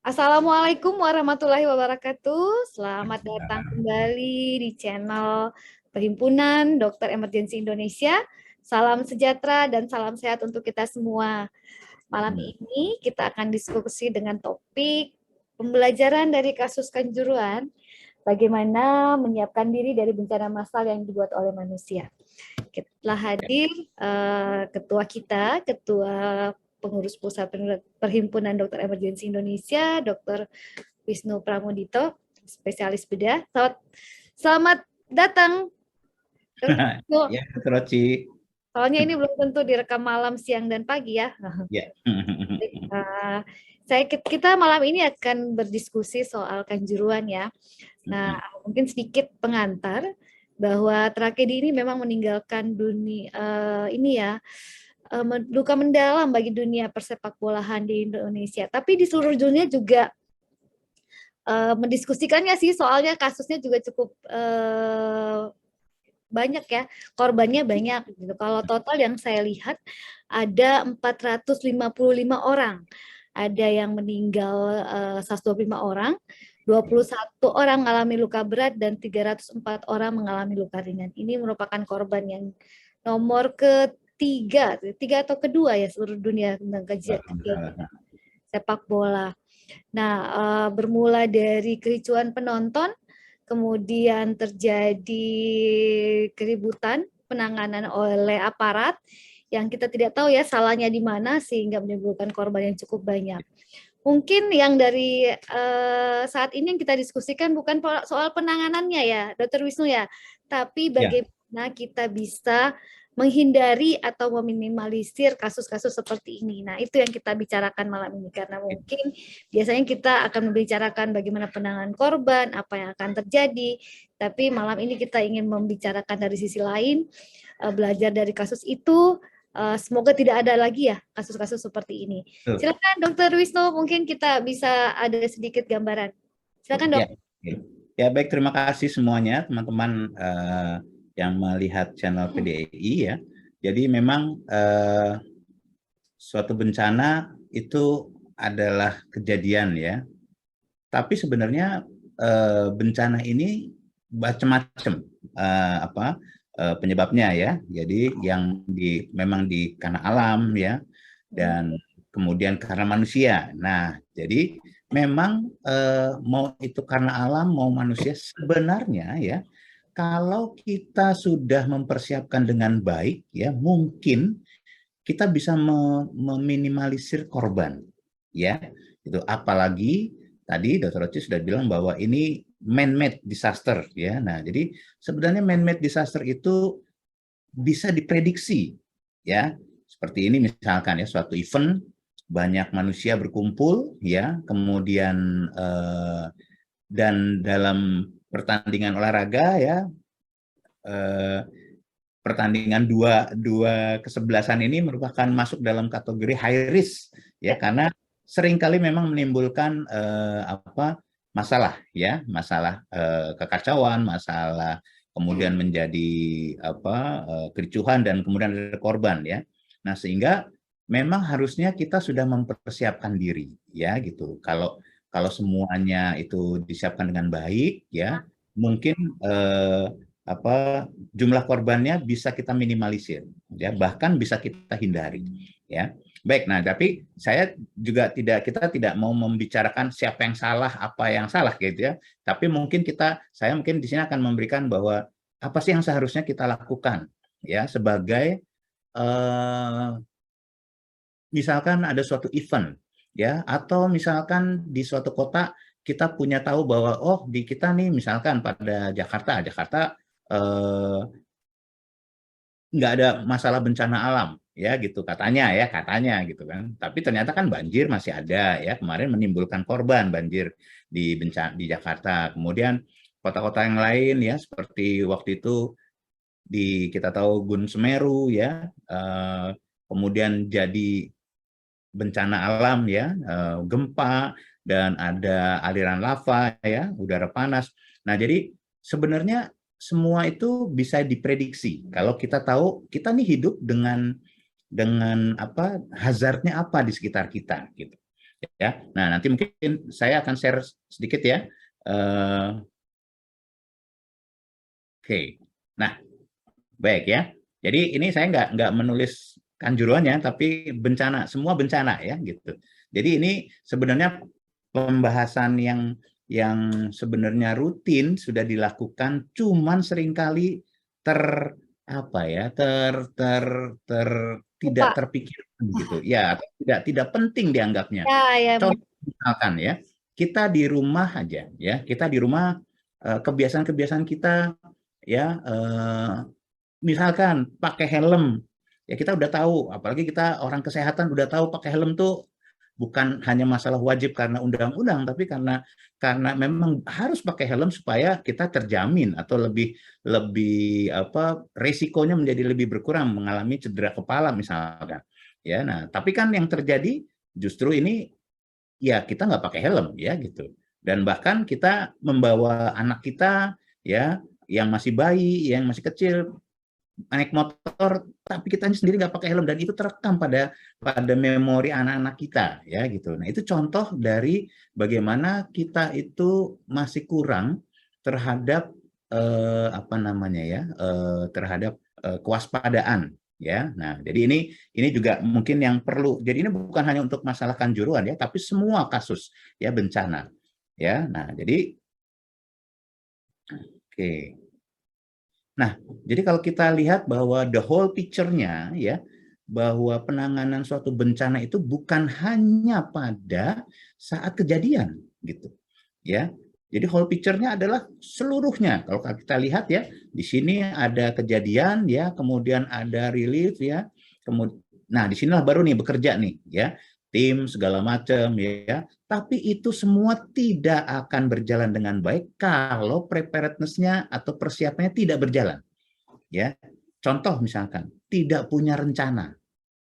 Assalamualaikum warahmatullahi wabarakatuh. Selamat datang kembali di channel Perhimpunan Dokter Emergensi Indonesia. Salam sejahtera dan salam sehat untuk kita semua. Malam ini kita akan diskusi dengan topik pembelajaran dari kasus Kanjuruhan, bagaimana menyiapkan diri dari bencana massal yang dibuat oleh manusia. Telah hadir ketua kita, ketua pengurus pusat Perhimpunan Dokter Emergensi Indonesia, Dr. Wisnu Pramudito, spesialis bedah. Selamat datang, Dr. Wisnu. Ya, Roci. Soalnya ini belum tentu direkam malam, siang, dan pagi ya. Ya. Kita malam ini akan berdiskusi soal Kanjuruhan ya. Nah, mungkin sedikit pengantar bahwa tragedi ini memang meninggalkan dunia ini ya duka mendalam bagi dunia persepak bolaan di Indonesia. Tapi di seluruh dunia juga mendiskusikannya sih, soalnya kasusnya juga cukup banyak ya, korbannya banyak gitu. Kalau total yang saya lihat ada 455 orang. Ada yang meninggal 125 orang, 21 orang mengalami luka berat dan 304 orang mengalami luka ringan. Ini merupakan korban yang nomor ketiga atau kedua ya seluruh dunia tentang kejadian sepak bola. Nah, bermula dari kericuan penonton, kemudian terjadi keributan penanganan oleh aparat yang kita tidak tahu ya salahnya di mana sehingga menimbulkan korban yang cukup banyak. Mungkin yang dari saat ini yang kita diskusikan bukan soal penanganannya ya, Dr. Wisnu ya, tapi bagaimana kita bisa menghindari atau meminimalisir kasus-kasus seperti ini. Nah, itu yang kita bicarakan malam ini karena mungkin biasanya kita akan membicarakan bagaimana penanganan korban, apa yang akan terjadi, tapi malam ini kita ingin membicarakan dari sisi lain, belajar dari kasus itu. Semoga tidak ada lagi ya kasus-kasus seperti ini. Silakan Dokter Wisnu, mungkin kita bisa ada sedikit gambaran. Silakan Dok. Ya, baik, terima kasih semuanya teman-teman yang melihat channel PDI ya. Jadi memang suatu bencana itu adalah kejadian ya. Tapi sebenarnya bencana ini macam-macam penyebabnya ya. Jadi yang memang karena alam ya, dan kemudian karena manusia. Nah, jadi memang mau itu karena alam mau manusia sebenarnya ya, kalau kita sudah mempersiapkan dengan baik ya, mungkin kita bisa meminimalisir korban ya. Itu apalagi tadi Dr. Roci sudah bilang bahwa ini man-made disaster ya. Nah, jadi sebenarnya man-made disaster itu bisa diprediksi ya. Seperti ini misalkan ya, suatu event banyak manusia berkumpul ya, kemudian dan dalam pertandingan olahraga ya, pertandingan dua kesebelasan ini merupakan masuk dalam kategori high risk ya, karena seringkali memang menimbulkan masalah ya, masalah kekacauan, masalah kemudian menjadi kericuhan dan kemudian ada korban ya. Nah, sehingga memang harusnya kita sudah mempersiapkan diri ya gitu. Kalau semuanya itu disiapkan dengan baik ya, mungkin jumlah korbannya bisa kita minimalisir ya, bahkan bisa kita hindari ya. Baik, nah tapi kita tidak mau membicarakan siapa yang salah, apa yang salah gitu ya. Tapi saya mungkin di sini akan memberikan bahwa apa sih yang seharusnya kita lakukan ya, sebagai misalkan ada suatu event ya, atau misalkan di suatu kota kita punya tahu bahwa di kita nih misalkan pada Jakarta nggak ada masalah bencana alam ya gitu katanya gitu kan, tapi ternyata kan banjir masih ada ya, kemarin menimbulkan korban banjir di Jakarta. Kemudian kota-kota yang lain ya, seperti waktu itu kita tahu Gunung Semeru ya, kemudian jadi bencana alam ya, gempa dan ada aliran lava ya, udara panas. Nah, jadi sebenarnya semua itu bisa diprediksi kalau kita tahu kita nih hidup dengan hazardnya apa di sekitar kita gitu. ya. Nah, nanti mungkin saya akan share sedikit ya. Oke. Nah, baik ya. Jadi ini saya nggak menulis kanjuruannya, tapi bencana, semua bencana ya gitu. Jadi ini sebenarnya pembahasan yang sebenarnya rutin sudah dilakukan, cuman seringkali ter apa ya ter tidak Lupa. terpikirkan gitu ya, atau tidak penting dianggapnya. Ya, ya, Contoh misalkan ya, kita di rumah aja ya, kita di rumah kebiasaan-kebiasaan kita ya, misalkan pakai helm, ya kita udah tahu, apalagi kita orang kesehatan udah tahu pakai helm tuh bukan hanya masalah wajib karena undang-undang, tapi karena memang harus pakai helm supaya kita terjamin atau lebih lebih apa resikonya menjadi lebih berkurang mengalami cedera kepala misalkan. Ya, nah tapi kan yang terjadi justru ini ya kita nggak pakai helm ya gitu. Dan bahkan kita membawa anak kita ya yang masih bayi, yang masih kecil naik motor, tapi kita sendiri nggak pakai helm dan itu terekam pada memori anak-anak kita ya gitu. Nah itu contoh dari bagaimana kita itu masih kurang terhadap apa namanya ya terhadap kewaspadaan ya. Nah jadi ini juga mungkin yang perlu. Jadi ini bukan hanya untuk masalah kanjuruhan ya, tapi semua kasus ya bencana ya. Nah jadi oke. Nah, jadi kalau kita lihat bahwa the whole picture-nya ya, bahwa penanganan suatu bencana itu bukan hanya pada saat kejadian gitu. Ya. Jadi whole picture-nya adalah seluruhnya. Kalau kita lihat ya, di sini ada kejadian ya, kemudian ada relief ya. Kemudian nah, di sinilah baru nih bekerja nih ya. Tim segala macam ya. Tapi itu semua tidak akan berjalan dengan baik kalau preparedness-nya atau persiapannya tidak berjalan. Ya, contoh misalkan tidak punya rencana,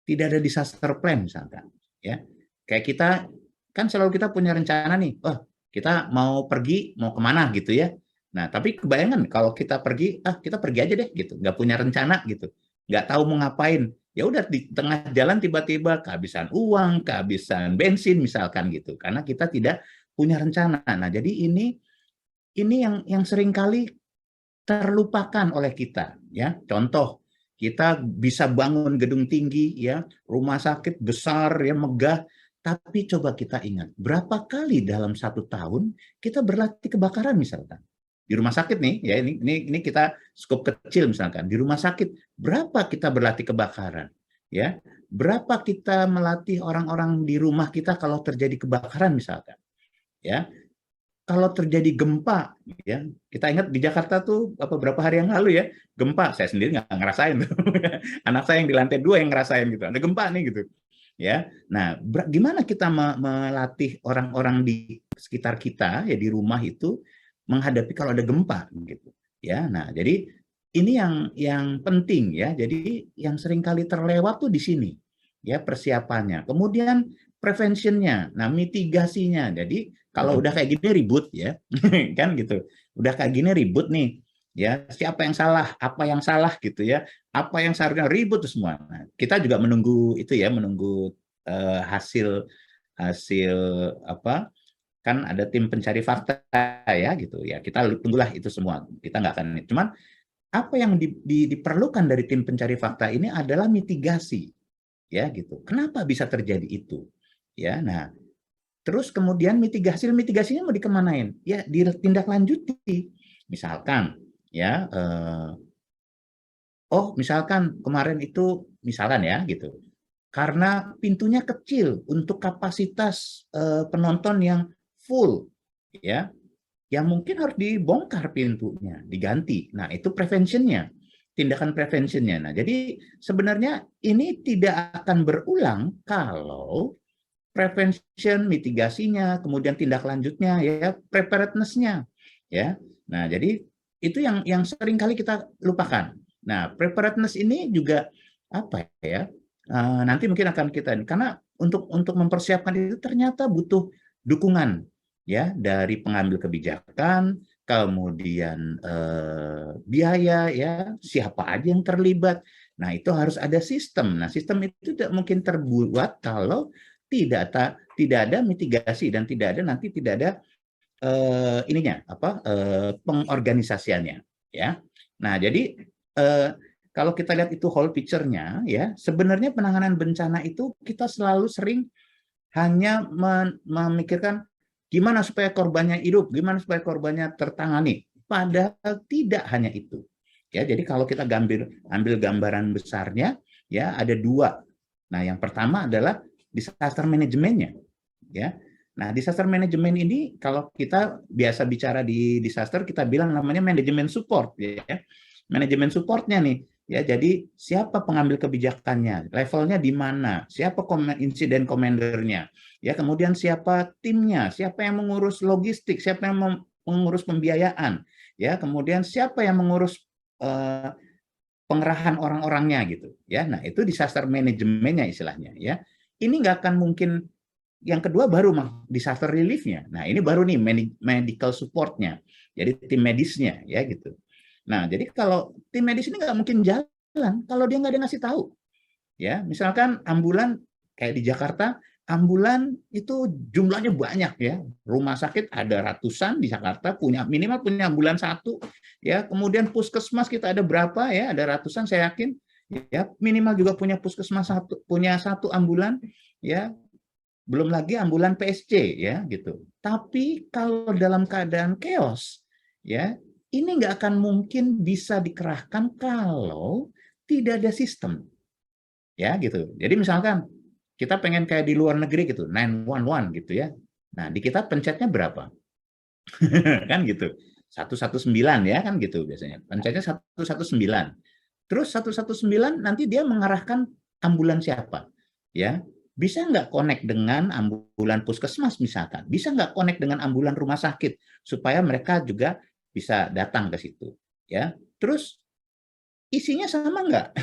tidak ada disaster plan misalkan. Ya, kayak kita kan selalu kita punya rencana nih. Oh, kita mau pergi, mau kemana gitu ya. Nah, tapi kebayangan kalau kita pergi, kita pergi aja deh gitu, nggak punya rencana gitu, nggak tahu mau ngapain. Ya udah di tengah jalan tiba-tiba kehabisan uang, kehabisan bensin misalkan gitu, karena kita tidak punya rencana. Nah, jadi ini yang sering kali terlupakan oleh kita ya. Contoh, kita bisa bangun gedung tinggi ya, rumah sakit besar ya, megah, tapi coba kita ingat berapa kali dalam 1 tahun kita berlatih kebakaran misalkan di rumah sakit nih ya, ini kita skop kecil misalkan di rumah sakit, berapa kita berlatih kebakaran ya, berapa kita melatih orang-orang di rumah kita kalau terjadi kebakaran misalkan ya. Kalau terjadi gempa, ya kita ingat di Jakarta tuh beberapa hari yang lalu ya, gempa, saya sendiri nggak ngerasain tuh. Anak saya yang di lantai 2 yang ngerasain gitu, ada gempa nih gitu ya. Nah gimana kita melatih orang-orang di sekitar kita ya di rumah itu menghadapi kalau ada gempa gitu ya. Nah jadi ini yang penting ya, jadi yang sering kali terlewat tuh di sini ya persiapannya, kemudian preventionnya, nah mitigasinya. Jadi kalau udah kayak gini ribut ya, kan gitu. Udah kayak gini ribut nih, ya siapa yang salah, apa yang salah gitu ya, apa yang seharusnya ribut tuh semua. Nah, kita juga menunggu itu ya, menunggu hasil hasil apa? Kan ada tim pencari fakta ya gitu ya. Kita tunggulah itu semua. Kita nggak akan. Cuman apa yang diperlukan dari tim pencari fakta ini adalah mitigasi ya gitu. Kenapa bisa terjadi itu? Ya, nah terus kemudian mitigasinya mau dikemanain? Ya ditindaklanjuti. Misalkan ya misalkan kemarin itu misalkan ya gitu. Karena pintunya kecil untuk kapasitas penonton yang full ya. Ya mungkin harus dibongkar pintunya, diganti. Nah, itu preventionnya, tindakan preventionnya. Nah, jadi sebenarnya ini tidak akan berulang kalau prevention, mitigasinya, kemudian tindak lanjutnya, ya preparedness-nya, ya. Nah, jadi itu yang sering kali kita lupakan. Nah, preparedness ini juga apa ya? Nanti mungkin akan kita karena untuk mempersiapkan itu ternyata butuh dukungan ya dari pengambil kebijakan, kemudian biaya ya, siapa aja yang terlibat. Nah, itu harus ada sistem. Nah, sistem itu tidak mungkin terbuat kalau tidak ada mitigasi dan tidak ada pengorganisasiannya, ya. Nah, jadi kalau kita lihat itu whole picture-nya, ya, sebenarnya penanganan bencana itu kita selalu sering hanya memikirkan gimana supaya korbannya hidup, gimana supaya korbannya tertangani. Padahal tidak hanya itu. Ya, jadi kalau kita ambil gambaran besarnya, ya ada dua. Nah, yang pertama adalah disaster manajemennya, ya. Nah, disaster management ini kalau kita biasa bicara di disaster kita bilang namanya manajemen support, ya. Manajemen supportnya nih, ya. Jadi siapa pengambil kebijakannya, levelnya di mana, siapa insiden komandernya, ya. Kemudian siapa timnya, siapa yang mengurus logistik, siapa yang mengurus pembiayaan, ya. Kemudian siapa yang mengurus pengerahan orang-orangnya gitu, ya. Nah, itu disaster manajemennya istilahnya, ya. Ini nggak akan mungkin. Yang kedua baru disaster relief-nya. Nah, ini baru nih medical support-nya. Jadi tim medisnya, ya gitu. Nah, jadi kalau tim medis ini nggak mungkin jalan kalau dia nggak ada ngasih tahu. Ya, misalkan ambulan kayak di Jakarta, ambulan itu jumlahnya banyak, ya. Rumah sakit ada ratusan di Jakarta, minimal punya ambulan satu, ya. Kemudian puskesmas kita ada berapa, ya? Ada ratusan saya yakin, ya. Minimal juga punya puskesmas punya satu ambulan, ya. Belum lagi ambulan PSC, ya gitu. Tapi kalau dalam keadaan chaos, ya, ini nggak akan mungkin bisa dikerahkan kalau tidak ada sistem, ya gitu. Jadi misalkan kita pengen kayak di luar negeri gitu, 911 gitu, ya. Nah, di kita pencetnya berapa? Kan gitu. 119, ya kan gitu biasanya. Pencetnya 119. Terus 119 nanti dia mengarahkan ambulan siapa, ya. Bisa nggak connect dengan ambulan puskesmas misalkan? Bisa nggak connect dengan ambulan rumah sakit supaya mereka juga bisa datang ke situ, ya. Terus isinya sama nggak?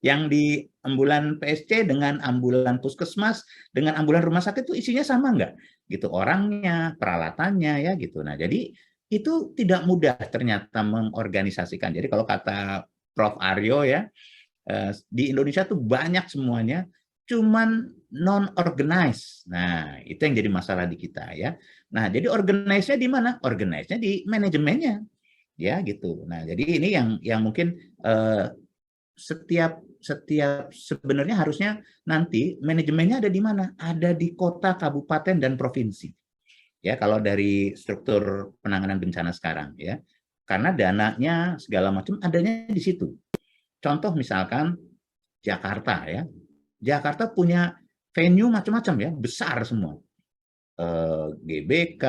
Yang di ambulan PSC dengan ambulan puskesmas dengan ambulan rumah sakit itu isinya sama nggak? Gitu, orangnya, peralatannya, ya gitu. Nah, jadi itu tidak mudah ternyata mengorganisasikan. Jadi kalau kata Prof. Aryo, ya, di Indonesia tuh banyak semuanya, cuman non-organized. Nah, itu yang jadi masalah di kita, ya. Nah, jadi organize-nya di mana? Organize-nya di manajemennya, ya gitu. Nah, jadi ini yang mungkin setiap sebenarnya harusnya nanti manajemennya ada di mana? Ada di kota, kabupaten, dan provinsi. Ya, kalau dari struktur penanganan bencana sekarang, ya. Karena dananya segala macam adanya di situ. Contoh misalkan Jakarta, ya. Jakarta punya venue macam-macam, ya, besar semua. GBK,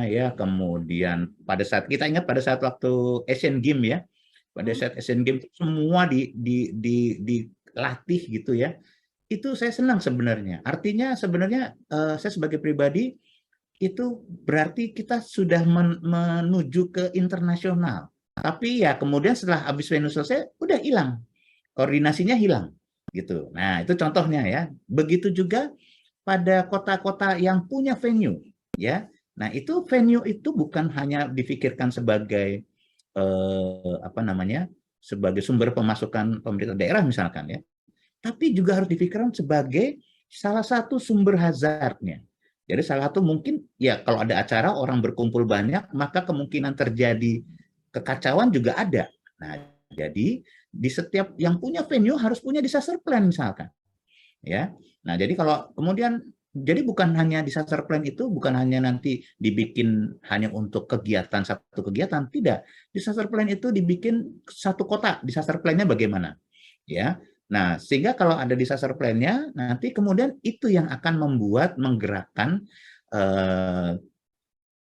ya, kemudian pada saat kita ingat pada saat waktu Asian Games, ya. Pada saat Asian Games semua dilatih gitu, ya. Itu saya senang sebenarnya. Artinya sebenarnya saya sebagai pribadi itu berarti kita sudah menuju ke internasional. Tapi ya kemudian setelah habis venue selesai udah hilang. Koordinasinya hilang gitu. Nah, itu contohnya, ya. Begitu juga pada kota-kota yang punya venue, ya. Nah, itu venue itu bukan hanya difikirkan sebagai sebagai sumber pemasukan pemerintah daerah misalkan, ya. Tapi juga harus difikirkan sebagai salah satu sumber hazardnya. Jadi salah satu mungkin ya kalau ada acara orang berkumpul banyak, maka kemungkinan terjadi kekacauan juga ada. Nah, jadi di setiap yang punya venue harus punya disaster plan misalkan, ya. Nah, jadi kalau kemudian jadi bukan hanya disaster plan itu bukan hanya nanti dibikin hanya untuk kegiatan satu kegiatan, tidak. Disaster plan itu dibikin satu kota, disaster plan-nya bagaimana, ya. Nah, sehingga kalau ada disaster plan-nya nanti kemudian itu yang akan menggerakkan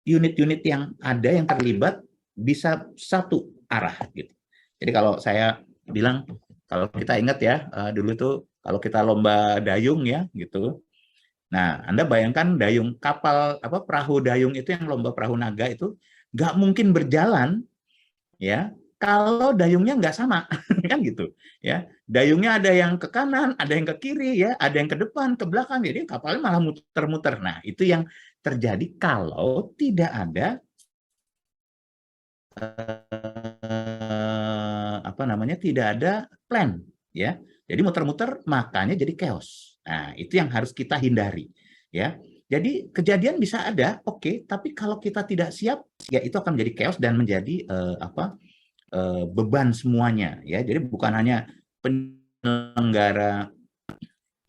unit-unit yang ada yang terlibat bisa satu arah gitu. Jadi kalau saya bilang kalau kita ingat, ya, dulu tuh kalau kita lomba dayung, ya gitu. Nah, Anda bayangkan dayung kapal perahu dayung itu yang lomba perahu naga itu nggak mungkin berjalan, ya, kalau dayungnya nggak sama, kan gitu, ya. Dayungnya ada yang ke kanan, ada yang ke kiri, ya, ada yang ke depan, ke belakang, jadi kapalnya malah muter-muter. Nah, itu yang terjadi kalau tidak ada tidak ada plan, ya. Jadi muter-muter makanya jadi chaos. Nah, itu yang harus kita hindari. ya. Jadi kejadian bisa ada, oke, tapi kalau kita tidak siap, ya itu akan menjadi chaos dan menjadi beban semuanya, ya. Jadi bukan hanya penyelenggara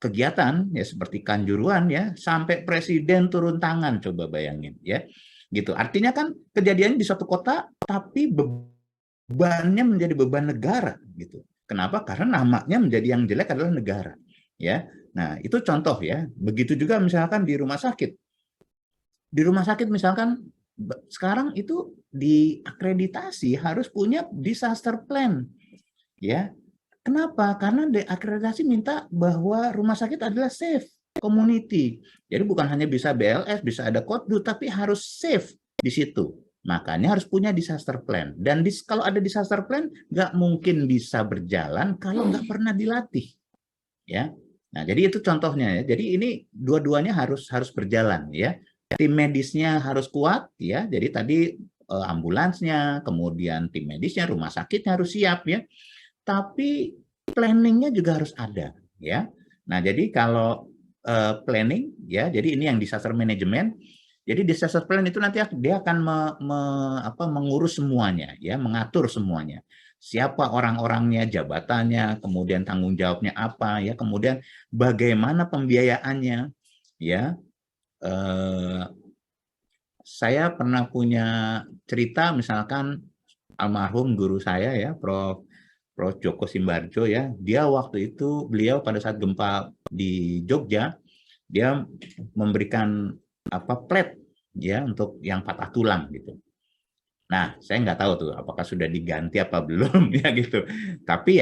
kegiatan ya seperti kanjuruan ya, sampai presiden turun tangan, coba bayangin ya. Gitu. Artinya kan kejadian di suatu kota tapi bebannya menjadi beban negara gitu. Kenapa? Karena namanya menjadi yang jelek adalah negara, ya. Nah, itu contoh ya. Begitu juga misalkan di rumah sakit. Di rumah sakit misalkan sekarang itu diakreditasi harus punya disaster plan, ya. Kenapa? Karena akreditasi minta bahwa rumah sakit adalah safe community. Jadi bukan hanya bisa BLS, bisa ada Koddu, tapi harus safe di situ. Makanya harus punya disaster plan. Dan kalau ada disaster plan, nggak mungkin bisa berjalan kalau nggak pernah dilatih. Ya. Nah, jadi itu contohnya ya. Jadi ini dua-duanya harus berjalan ya. Tim medisnya harus kuat ya. Jadi tadi ambulansnya, kemudian tim medisnya, rumah sakitnya harus siap ya. Tapi planningnya juga harus ada ya. Nah, jadi kalau planning ya, jadi ini yang disaster management. Jadi disaster plan itu nanti dia akan mengurus semuanya ya, mengatur semuanya. Siapa orang-orangnya, jabatannya, kemudian tanggung jawabnya apa ya, kemudian bagaimana pembiayaannya ya. Saya pernah punya cerita misalkan almarhum guru saya ya, Prof. Joko Simbarjo ya, dia waktu itu beliau pada saat gempa di Jogja, dia memberikan plat ya untuk yang patah tulang gitu. Nah, saya nggak tahu tuh apakah sudah diganti apa belum ya gitu. Tapi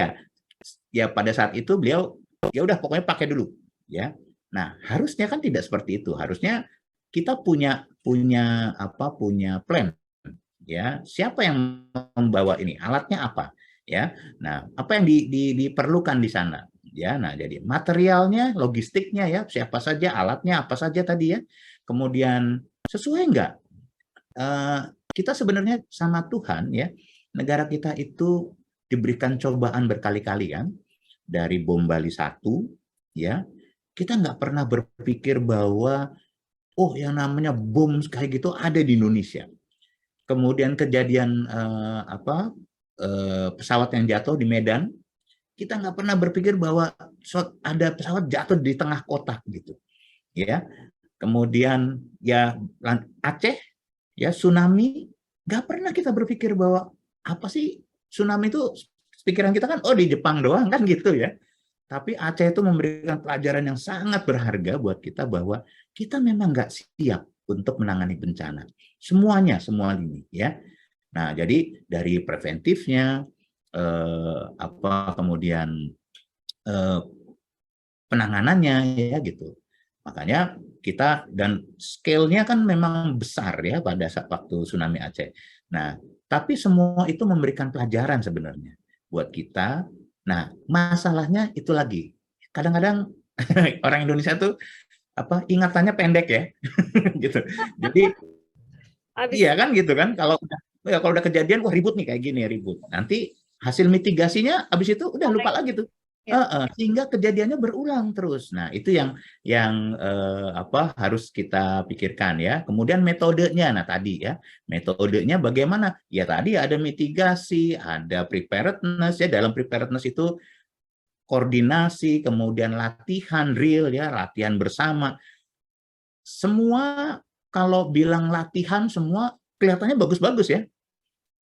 ya pada saat itu beliau ya udah pokoknya pakai dulu ya. Nah, harusnya kan tidak seperti itu. Harusnya kita punya plan ya. Siapa yang membawa ini? Alatnya apa? Ya. Nah, apa yang diperlukan di sana? Ya, nah jadi materialnya, logistiknya ya, siapa saja, alatnya apa saja tadi ya. Kemudian sesuai enggak? Kita sebenarnya sama Tuhan ya, negara kita itu diberikan cobaan berkali-kali kan, dari bom Bali 1 ya. Kita nggak pernah berpikir bahwa oh yang namanya bom kayak gitu ada di Indonesia. Kemudian kejadian pesawat yang jatuh di Medan, kita nggak pernah berpikir bahwa ada pesawat jatuh di tengah kota gitu, ya. Kemudian ya Aceh, ya tsunami, nggak pernah kita berpikir bahwa apa sih tsunami itu, pikiran kita kan oh di Jepang doang kan gitu ya. Tapi Aceh itu memberikan pelajaran yang sangat berharga buat kita bahwa kita memang nggak siap untuk menangani bencana. Semuanya, semua ini ya. Nah, jadi dari preventifnya, kemudian penanganannya ya gitu. Makanya kita dan scale-nya kan memang besar ya pada saat waktu tsunami Aceh. Nah, tapi semua itu memberikan pelajaran sebenarnya buat kita. Nah, masalahnya itu lagi. Kadang-kadang orang Indonesia tuh ingatannya pendek ya. gitu. Jadi iya kan gitu kan, kalau udah kejadian wah ribut nih kayak gini ribut. Nanti hasil mitigasinya habis itu udah lupa lagi tuh. Sehingga kejadiannya berulang terus. Nah, itu yang harus kita pikirkan ya. Kemudian metodenya, nah tadi ya, metodenya bagaimana? Ya tadi ada mitigasi, ada preparedness ya. Dalam preparedness itu koordinasi, kemudian latihan real ya, latihan bersama. Semua kalau bilang latihan semua kelihatannya bagus-bagus ya.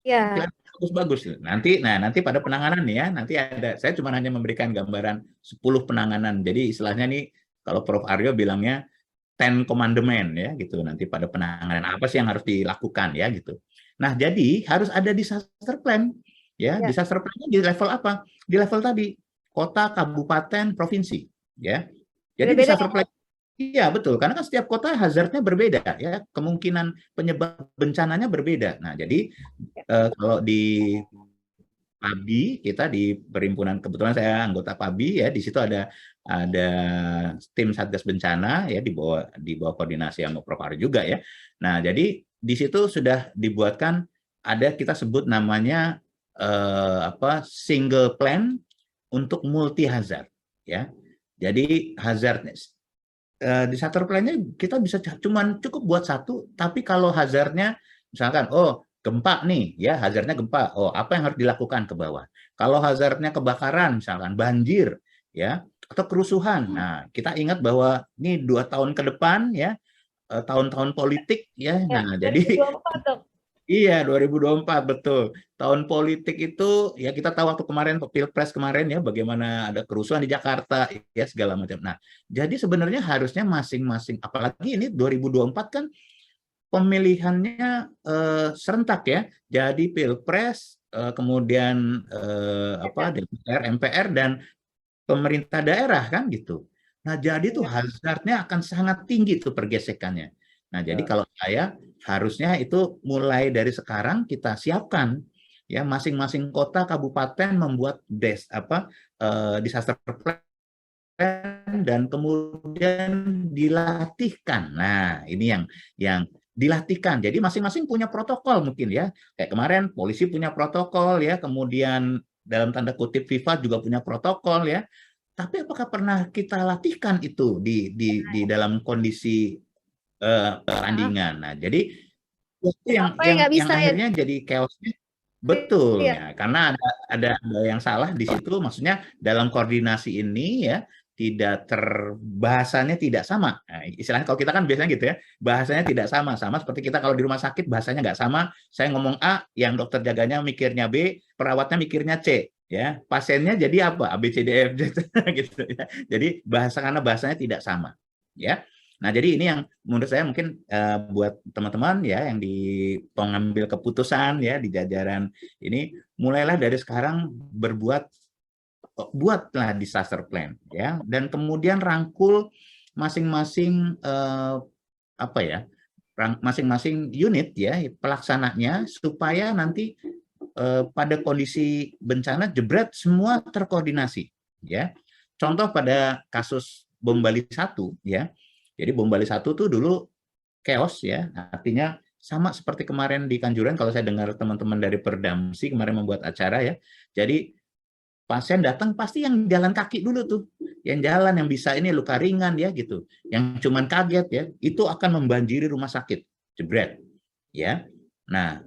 Ya. Bagus-bagus. Nanti pada penanganan nih ya, nanti saya cuma hanya memberikan gambaran 10 penanganan. Jadi istilahnya nih kalau Prof Aryo bilangnya 10 commandment ya gitu. Nanti pada penanganan apa sih yang harus dilakukan ya gitu. Nah, jadi harus ada disaster plan ya. Disaster plan-nya di level apa? Di level tadi kota, kabupaten, provinsi ya. Jadi disaster plan. Iya betul, karena kan setiap kota hazardnya berbeda ya, kemungkinan penyebab bencananya berbeda. Nah jadi kalau di PABI kita di perhimpunan, kebetulan saya anggota PABI ya, di situ ada tim satgas bencana ya di bawah koordinasi sama Prof Aryo juga ya. Nah jadi di situ sudah dibuatkan ada kita sebut namanya single plan untuk multi hazard ya. Jadi hazard disaster plan-nya kita bisa cuman cukup buat satu, tapi kalau hazardnya misalkan, oh gempa nih, ya hazardnya gempa, oh apa yang harus dilakukan ke bawah. Kalau hazardnya kebakaran, misalkan banjir, ya atau kerusuhan. Nah, kita ingat bahwa ini 2 tahun ke depan, ya tahun-tahun politik, ya. Ya, Nah, jadi 2024 dok. iya, 2024 betul. Tahun politik itu ya kita tahu waktu kemarin Pilpres kemarin ya bagaimana ada kerusuhan di Jakarta ya segala macam. Nah, jadi sebenarnya harusnya masing-masing apalagi ini 2024 kan pemilihannya serentak ya. Jadi Pilpres kemudian apa DPR, MPR dan pemerintah daerah kan gitu. Nah, jadi tuh Ya. hazardnya akan sangat tinggi tuh pergesekannya. Nah, jadi kalau saya harusnya itu mulai dari sekarang kita siapkan ya masing-masing kota kabupaten membuat disaster plan dan kemudian dilatihkan. Nah, ini yang dilatihkan. Jadi masing-masing punya protokol mungkin ya. Kayak kemarin polisi punya protokol ya, kemudian dalam tanda kutip FIFA juga punya protokol ya. Tapi apakah pernah kita latihkan itu di dalam kondisi Ah, perandingan? Nah, jadi itu yang apa yang yang nggak yang bisa ya? akhirnya jadi chaosnya betul Iya. ya, karena ada yang salah di situ, maksudnya dalam koordinasi ini ya tidak bahasanya tidak sama. Nah, istilahnya kalau kita kan biasanya gitu ya, bahasanya tidak sama, sama seperti kita kalau di rumah sakit bahasanya nggak sama. Saya ngomong A, yang dokter jaganya mikirnya B, perawatnya mikirnya C, ya pasiennya jadi apa? A B C D E F G gitu ya. Jadi karena bahasanya tidak sama, ya. Nah, jadi ini yang menurut saya mungkin buat teman-teman ya yang di pengambil keputusan ya di jajaran ini, mulailah dari sekarang buatlah disaster plan ya, dan kemudian rangkul masing-masing apa ya, masing-masing unit ya pelaksananya supaya nanti pada kondisi bencana jebret semua terkoordinasi ya. Contoh pada kasus bom Bali 1 ya. Jadi bom Bali 1 tuh dulu chaos ya, artinya sama seperti kemarin di Kanjuruhan kalau saya dengar teman-teman dari Perdamsi kemarin membuat acara ya. Jadi pasien datang pasti yang jalan kaki dulu tuh. Yang jalan yang bisa ini luka ringan ya gitu. Yang cuman kaget ya, itu akan membanjiri rumah sakit. Jebret. Ya. Nah,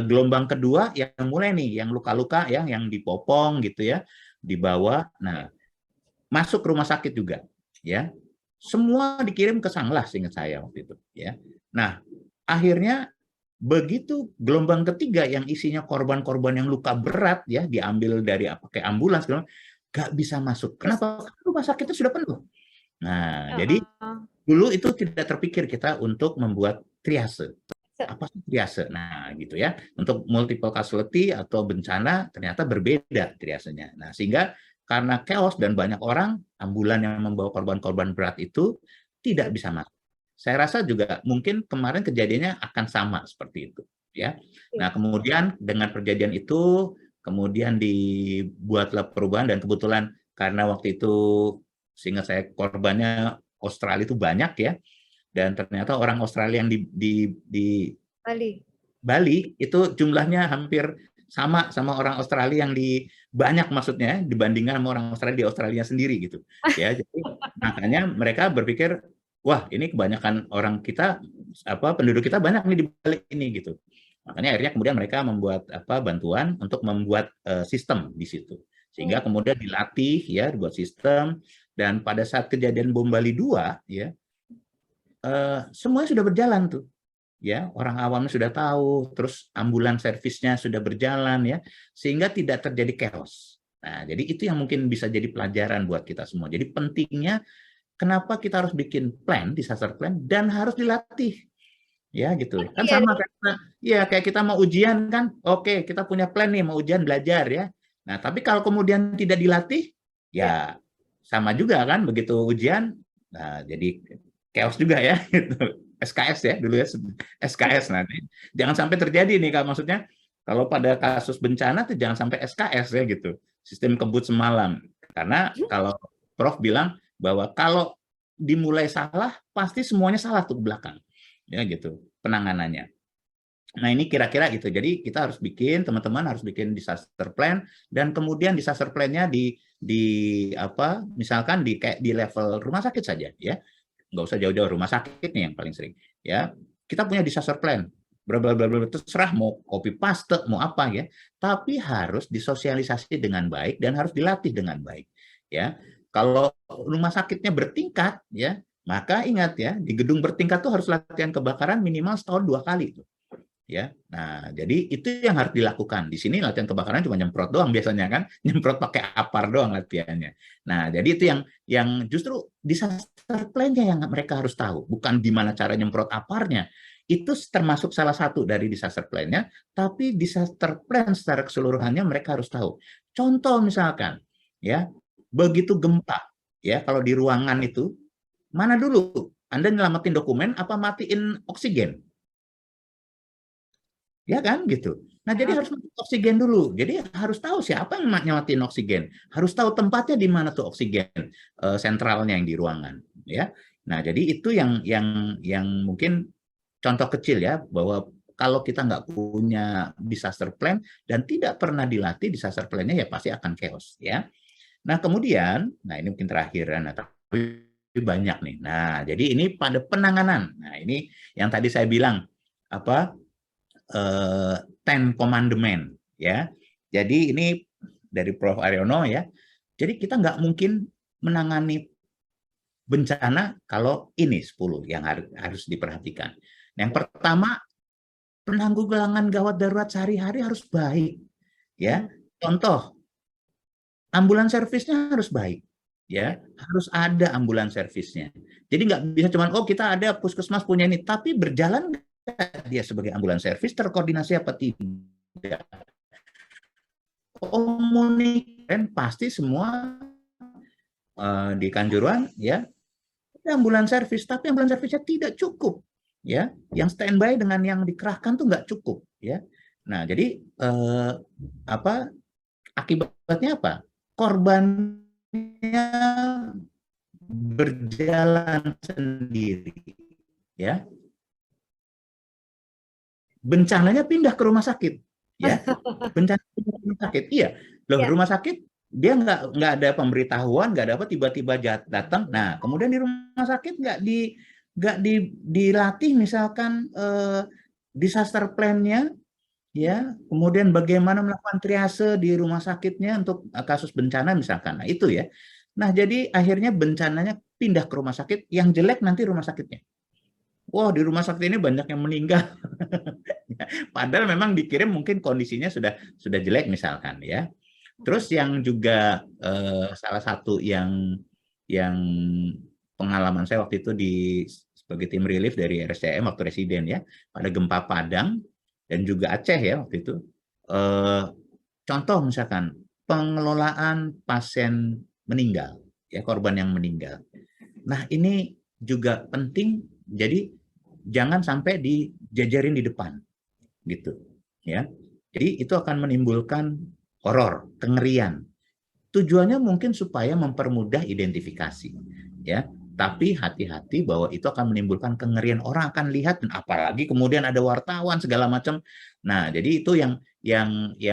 gelombang kedua yang mulai nih yang luka-luka ya, yang dipopong gitu ya, dibawa. Nah, masuk rumah sakit juga ya. Semua dikirim ke Sanglah seingat saya waktu itu ya. Nah, akhirnya begitu gelombang ketiga yang isinya korban-korban yang luka berat ya diambil dari pakai ambulans nggak bisa masuk. Kenapa? Karena rumah sakitnya sudah penuh. Nah, jadi dulu itu tidak terpikir kita untuk membuat triase. Apa sih triase? Nah, gitu ya. Untuk multiple casualty atau bencana ternyata berbeda triasenya. Nah, sehingga karena chaos dan banyak orang, ambulan yang membawa korban-korban berat itu tidak bisa masuk. Saya rasa juga mungkin kemarin kejadiannya akan sama seperti itu, ya. Nah, kemudian dengan perjanjian itu, kemudian dibuatlah perubahan dan kebetulan karena waktu itu seingat saya korbannya Australia itu banyak ya, dan ternyata orang Australia yang di Bali. Bali itu jumlahnya hampir sama orang Australia yang di banyak maksudnya dibandingkan sama orang Australia di Australia sendiri gitu ya. Jadi makanya mereka berpikir wah ini kebanyakan orang kita penduduk kita banyak nih di Bali ini gitu. Makanya akhirnya kemudian mereka membuat bantuan untuk membuat sistem di situ. Sehingga kemudian dilatih ya dibuat sistem, dan pada saat kejadian bom Bali 2 ya semuanya sudah berjalan tuh ya, orang awamnya sudah tahu, terus ambulans servisnya sudah berjalan ya, sehingga tidak terjadi chaos. Nah, jadi itu yang mungkin bisa jadi pelajaran buat kita semua. Jadi pentingnya kenapa kita harus bikin plan, disaster plan, dan harus dilatih. Ya gitu. Kan Iya, sama kayak kita mau ujian kan, oke, kita punya plan nih mau ujian belajar ya. Nah, tapi kalau kemudian tidak dilatih, ya. ya sama juga kan begitu ujian, nah jadi chaos juga ya gitu. SKS ya dulu ya SKS nanti. Jangan sampai terjadi nih kalau maksudnya kalau pada kasus bencana tuh jangan sampai SKS ya gitu. Sistem kebut semalam. Karena kalau Prof bilang bahwa kalau dimulai salah pasti semuanya salah tuh ke belakang. Ya gitu penanganannya. Nah, ini kira-kira gitu. Jadi kita harus bikin, teman-teman harus bikin disaster plan, dan kemudian disaster plan-nya apa misalkan kayak di level rumah sakit saja ya, nggak usah jauh-jauh, rumah sakit nih yang paling sering ya, kita punya disaster plan, bla bla bla bla, terserah mau copy paste mau apa ya, tapi harus disosialisasi dengan baik dan harus dilatih dengan baik ya. Kalau rumah sakitnya bertingkat ya, maka ingat ya, di gedung bertingkat tuh harus latihan kebakaran minimal setahun 2 kali tuh ya. Nah, jadi itu yang harus dilakukan. Di sini latihan kebakaran cuma nyemprot doang biasanya kan, nyemprot pakai apar doang latihannya. Nah, jadi itu yang justru disaster plan-nya yang mereka harus tahu, bukan gimana cara nyemprot aparnya. Itu termasuk salah satu dari disaster plan-nya, tapi disaster plan secara keseluruhannya mereka harus tahu. Contoh misalkan, ya, begitu gempa, ya, kalau di ruangan itu, mana dulu? Anda nyelamatin dokumen apa matiin oksigen? Ya kan gitu. Nah, jadi harus oksigen dulu. Jadi harus tahu siapa yang nyalatin oksigen. Harus tahu tempatnya di mana tuh oksigen sentralnya yang di ruangan, ya. Nah, jadi itu yang mungkin contoh kecil ya, bahwa kalau kita nggak punya disaster plan dan tidak pernah dilatih disaster plan-nya, ya pasti akan chaos ya. Nah, kemudian, nah ini mungkin terakhir, nah tapi banyak nih. Nah, jadi ini pada penanganan. Nah, ini yang tadi saya bilang apa, Ten Commandment ya. Jadi ini dari Prof. Aryono ya. Jadi kita nggak mungkin menangani bencana kalau ini 10 yang harus diperhatikan. Yang pertama, penanggulangan gawat darurat sehari-hari harus baik ya. Contoh, ambulans servisnya harus baik ya, harus ada ambulans servisnya. Jadi nggak bisa cuman kita ada puskesmas punya ini, tapi berjalan dia sebagai ambulans servis terkoordinasi apa tidak, komunikasi pasti semua di Kanjuruhan ya ada ambulans servis, tapi ambulans servisnya tidak cukup ya, yang standby dengan yang dikerahkan tuh nggak cukup ya. Nah, jadi apa akibatnya apa, korbannya berjalan sendiri ya, bencananya pindah ke rumah sakit ya, bencana pindah ke rumah sakit, iya loh, Ya. rumah sakit dia nggak ada pemberitahuan, nggak ada apa, tiba-tiba datang. Nah, kemudian di rumah sakit nggak dilatih misalkan disaster plan-nya ya, kemudian bagaimana melakukan triase di rumah sakitnya untuk kasus bencana misalkan. Nah, itu ya. Nah, jadi akhirnya bencananya pindah ke rumah sakit, yang jelek nanti rumah sakitnya. Wah, di rumah sakit ini banyak yang meninggal. Padahal memang dikirim mungkin kondisinya sudah jelek misalkan ya. Terus yang juga salah satu yang pengalaman saya waktu itu sebagai tim relief dari RSCM waktu residen ya, pada gempa Padang dan juga Aceh ya waktu itu. Contoh misalkan pengelolaan pasien meninggal ya, korban yang meninggal. Nah, ini juga penting, jadi jangan sampai dijajarin di depan gitu ya. Jadi itu akan menimbulkan horor, kengerian. Tujuannya mungkin supaya mempermudah identifikasi ya. Tapi hati-hati bahwa itu akan menimbulkan kengerian, orang akan lihat, dan apalagi kemudian ada wartawan segala macam. Nah, jadi itu yang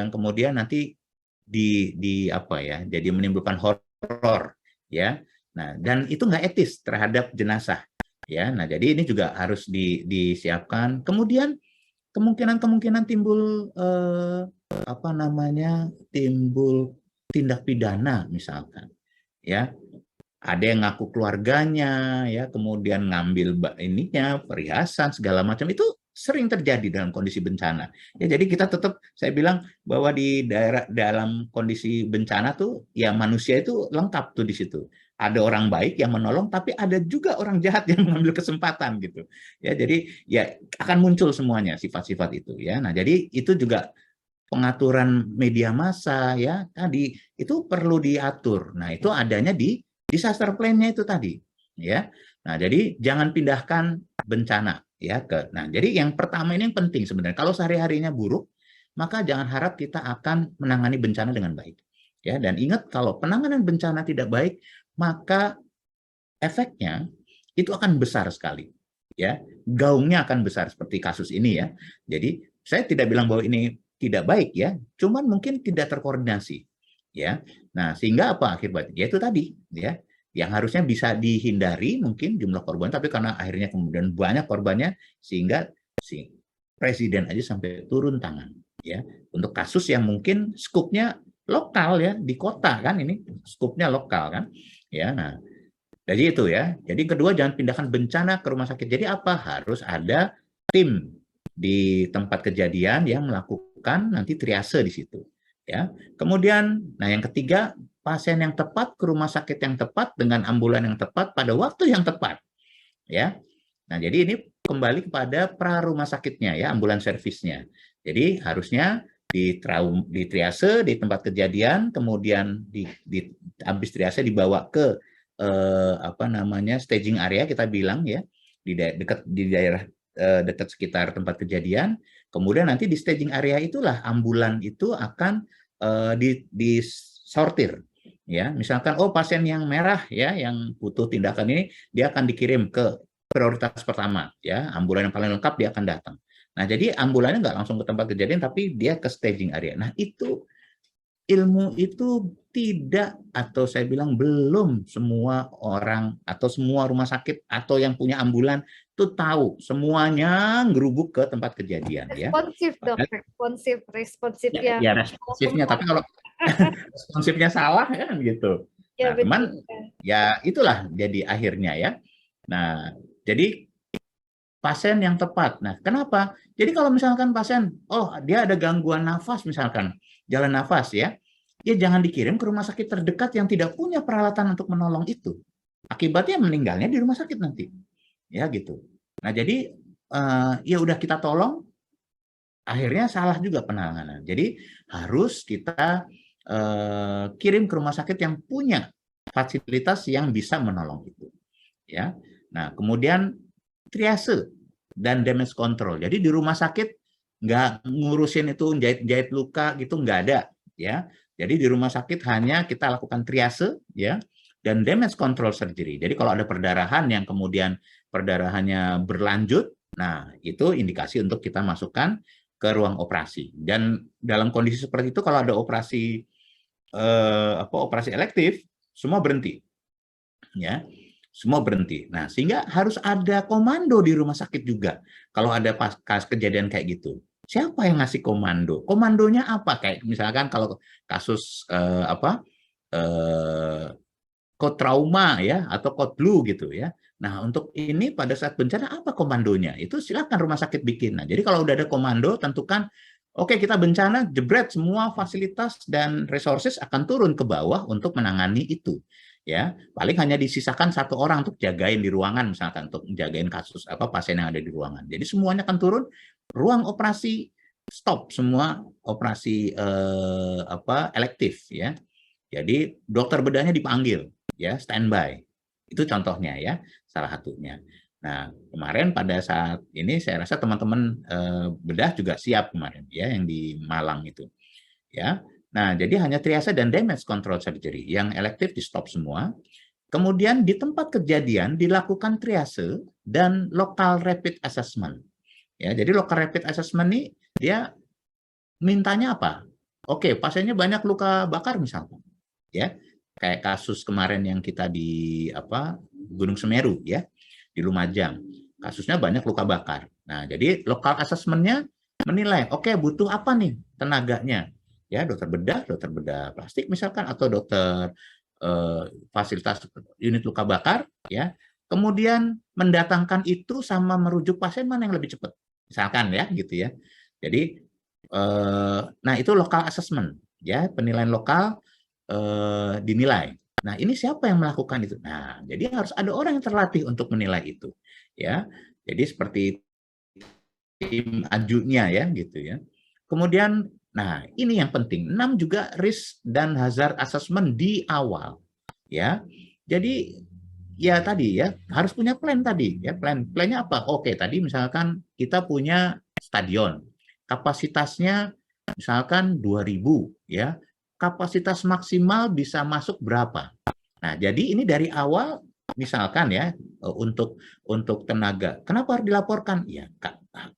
kemudian nanti di apa ya, jadi menimbulkan horor ya. Nah, dan itu nggak etis terhadap jenazah ya. Nah, jadi ini juga harus disiapkan. Kemudian kemungkinan timbul apa namanya, timbul tindak pidana misalkan ya, ada yang ngaku keluarganya ya, kemudian ngambil ininya perhiasan segala macam, itu sering terjadi dalam kondisi bencana ya. Jadi kita tetap, saya bilang bahwa di dalam kondisi bencana tuh ya, manusia itu lengkap tuh di situ, ada orang baik yang menolong, tapi ada juga orang jahat yang mengambil kesempatan gitu ya. Jadi ya akan muncul semuanya sifat-sifat itu ya. Nah, jadi itu juga pengaturan media massa ya tadi itu perlu diatur. Nah, itu adanya di disaster plan-nya itu tadi ya. Nah, jadi jangan pindahkan bencana ya ke. Nah, jadi yang pertama ini yang penting sebenarnya. Kalau sehari-harinya buruk, maka jangan harap kita akan menangani bencana dengan baik. Ya, dan ingat, kalau penanganan bencana tidak baik, maka efeknya itu akan besar sekali. Ya, gaungnya akan besar seperti kasus ini ya. Jadi, saya tidak bilang bahwa ini tidak baik ya, cuman mungkin tidak terkoordinasi ya. Nah, sehingga apa akibatnya? Ya itu tadi, ya, yang harusnya bisa dihindari mungkin jumlah korban, tapi karena akhirnya kemudian banyak korbannya, sehingga si presiden aja sampai turun tangan, ya, untuk kasus yang mungkin skupnya lokal ya di kota kan, ini skupnya lokal kan, ya. Nah, jadi itu ya. Jadi kedua, jangan pindahkan bencana ke rumah sakit. Jadi apa? Harus ada tim di tempat kejadian yang melakukan nanti triase di situ. Ya. Kemudian, nah yang ketiga, pasien yang tepat ke rumah sakit yang tepat dengan ambulan yang tepat pada waktu yang tepat. Ya. Nah, jadi ini kembali kepada pra rumah sakitnya ya, ambulan servisnya. Jadi harusnya di triase di tempat kejadian, kemudian habis triase dibawa ke apa namanya staging area kita bilang ya, dekat di daerah dekat sekitar tempat kejadian. Kemudian nanti di staging area itulah ambulan itu akan disortir ya. Misalkan oh pasien yang merah ya yang butuh tindakan ini dia akan dikirim ke prioritas pertama ya, ambulan yang paling lengkap dia akan datang. Nah, jadi ambulannya nggak langsung ke tempat kejadian tapi dia ke staging area. Nah, itu ilmu itu tidak, atau saya bilang belum semua orang atau semua rumah sakit atau yang punya ambulan itu tahu semuanya gerubuk ke tempat kejadian ya. Responsif dok, responsif Ya, yang ya responsifnya, tapi kalau responsifnya salah kan gitu. ya, Nah, betul. cuman ya itulah jadi akhirnya ya. Nah, jadi pasien yang tepat. Nah, kenapa? Jadi kalau misalkan pasien, oh dia ada gangguan nafas misalkan, jalan nafas ya, ya jangan dikirim ke rumah sakit terdekat yang tidak punya peralatan untuk menolong itu. Akibatnya meninggalnya di rumah sakit nanti. Ya gitu. Nah, jadi ya udah kita tolong, akhirnya salah juga penanganan. Jadi harus kita kirim ke rumah sakit yang punya fasilitas yang bisa menolong itu. Ya. Nah, kemudian triase dan damage control. Jadi di rumah sakit nggak ngurusin itu jahit-jahit luka gitu, nggak ada ya. Jadi di rumah sakit hanya kita lakukan triase ya dan damage control surgery. Jadi kalau ada perdarahan yang kemudian perdarahannya berlanjut, nah itu indikasi untuk kita masukkan ke ruang operasi. Dan dalam kondisi seperti itu kalau ada operasi operasi elektif, semua berhenti. Ya, semua berhenti. Nah, sehingga harus ada komando di rumah sakit juga. Kalau ada pas kejadian kayak gitu, siapa yang ngasih komando? Komandonya apa? Kayak misalkan kalau kasus code trauma ya atau code blue gitu ya. Nah, untuk ini pada saat bencana apa komandonya? Itu silakan rumah sakit bikin. Nah, jadi kalau udah ada komando, tentukan oke, kita bencana, jebret semua fasilitas dan resources akan turun ke bawah untuk menangani itu. Ya, paling hanya disisakan satu orang untuk jagain di ruangan misalkan untuk jagain kasus pasien yang ada di ruangan. Jadi semuanya akan turun, ruang operasi stop semua operasi elektif ya. Jadi dokter bedahnya dipanggil ya, standby. Itu contohnya ya, salah satunya. Nah, kemarin pada saat ini saya rasa teman-teman bedah juga siap kemarin ya yang di Malang itu. Ya. Nah, jadi hanya triase dan damage control surgery. Yang elektif di stop semua. Kemudian di tempat kejadian dilakukan triase dan local rapid assessment. Ya, jadi local rapid assessment ini dia mintanya apa? Oke, pasiennya banyak luka bakar misalnya. Ya. Kayak kasus kemarin yang kita di Gunung Semeru ya, di Lumajang. Kasusnya banyak luka bakar. Nah, jadi local assessment-nya menilai, oke, butuh apa nih tenaganya? Ya, dokter bedah plastik misalkan, atau dokter fasilitas unit luka bakar ya. Kemudian mendatangkan itu sama merujuk pasien mana yang lebih cepat. Misalkan ya gitu ya. Jadi nah itu local assessment ya, penilaian lokal dinilai. Nah, ini siapa yang melakukan itu? Nah, jadi harus ada orang yang terlatih untuk menilai itu ya. Jadi seperti tim ajunya ya gitu ya. Kemudian nah, ini yang penting. 6 juga risk dan hazard assessment di awal. Ya. Jadi ya tadi ya, harus punya plan tadi ya. Plannya apa? Oke, tadi misalkan kita punya stadion. Kapasitasnya misalkan 2.000 ya. Kapasitas maksimal bisa masuk berapa? Nah, jadi ini dari awal misalkan ya untuk tenaga. Kenapa harus dilaporkan? Ya,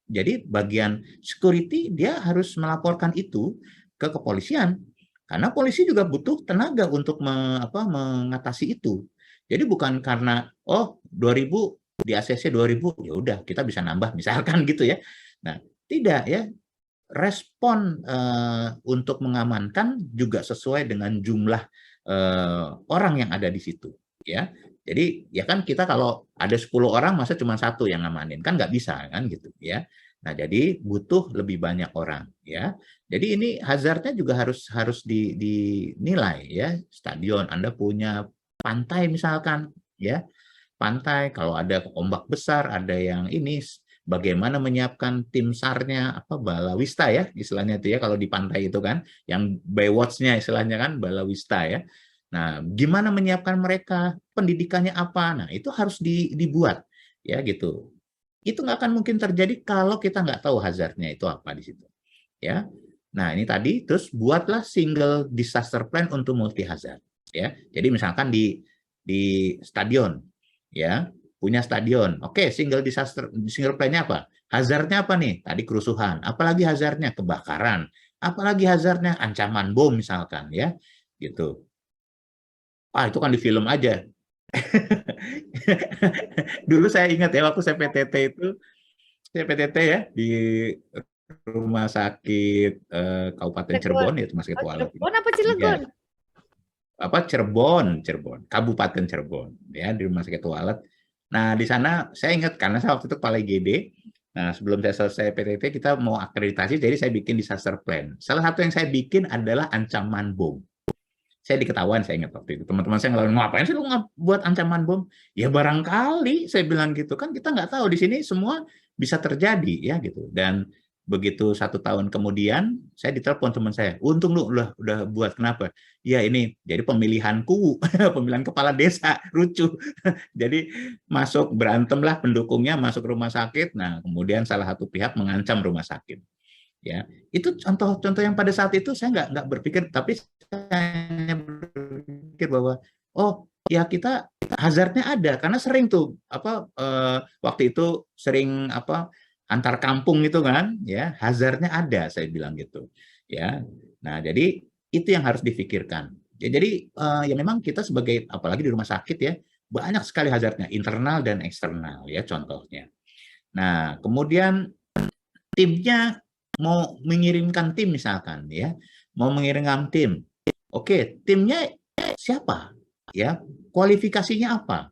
jadi bagian security dia harus melaporkan itu ke kepolisian. Karena polisi juga butuh tenaga untuk mengatasi itu. Jadi bukan karena 2000 di ACC 2000 ya udah kita bisa nambah misalkan gitu ya. Nah, tidak ya. Respon untuk mengamankan juga sesuai dengan jumlah orang yang ada di situ ya. Jadi ya kan kita kalau ada 10 orang masa cuma satu yang ngamanin kan nggak bisa kan gitu ya. Nah, jadi butuh lebih banyak orang ya. Jadi ini hazardnya juga harus dinilai ya. Stadion Anda punya pantai misalkan ya. Pantai kalau ada ombak besar, ada yang ini bagaimana menyiapkan tim SAR-nya balawista ya istilahnya itu ya kalau di pantai itu kan yang Baywatch-nya istilahnya kan balawista ya. Nah, gimana menyiapkan mereka, pendidikannya apa? Nah, itu harus dibuat ya gitu. Itu nggak akan mungkin terjadi kalau kita nggak tahu hazardnya itu apa di situ ya. Nah, ini tadi terus buatlah single disaster plan untuk multi hazard ya. Jadi misalkan di stadion ya, punya stadion. Oke, single plan-nya apa? Hazardnya apa nih? Tadi kerusuhan. Apalagi hazardnya kebakaran. Apalagi hazardnya ancaman bom misalkan ya. Gitu. Itu kan di film aja. Dulu saya ingat ya waktu saya PTT itu, saya PTT ya di Rumah Sakit Kabupaten Cirebon ya, Rumah Sakit Walet. Cirebon apa Cilegon? Ya, Cirebon, Kabupaten Cirebon ya di Rumah Sakit Walet. Nah, di sana saya ingat karena saya waktu itu kepala IGD. Nah, sebelum saya selesai PTT kita mau akreditasi, jadi saya bikin disaster plan. Salah satu yang saya bikin adalah ancaman bom. Saya diketahuan, saya ingat waktu itu. Teman-teman saya ngelawan, ngapain sih lu buat ancaman bom? Ya barangkali, saya bilang gitu. Kan kita nggak tahu, di sini semua bisa terjadi ya gitu. Dan begitu 1 tahun kemudian, saya ditelepon teman saya, untung lu udah buat, kenapa? Ya ini, jadi pemilihanku, pemilihan kepala desa, lucu. Jadi masuk, berantemlah pendukungnya, masuk rumah sakit, nah kemudian salah satu pihak mengancam rumah sakit. Ya, itu contoh-contoh yang pada saat itu saya nggak berpikir, tapi saya hanya berpikir bahwa ya kita hazardnya ada karena sering tuh waktu itu sering antar kampung itu kan ya, hazardnya ada, saya bilang gitu ya. Nah, jadi itu yang harus difikirkan ya. Jadi ya memang kita sebagai apalagi di rumah sakit ya banyak sekali hazardnya, internal dan eksternal ya contohnya. Nah, kemudian timnya mau mengirimkan tim misalkan ya, mau mengirimkan tim. Oke, timnya siapa? Ya, kualifikasinya apa?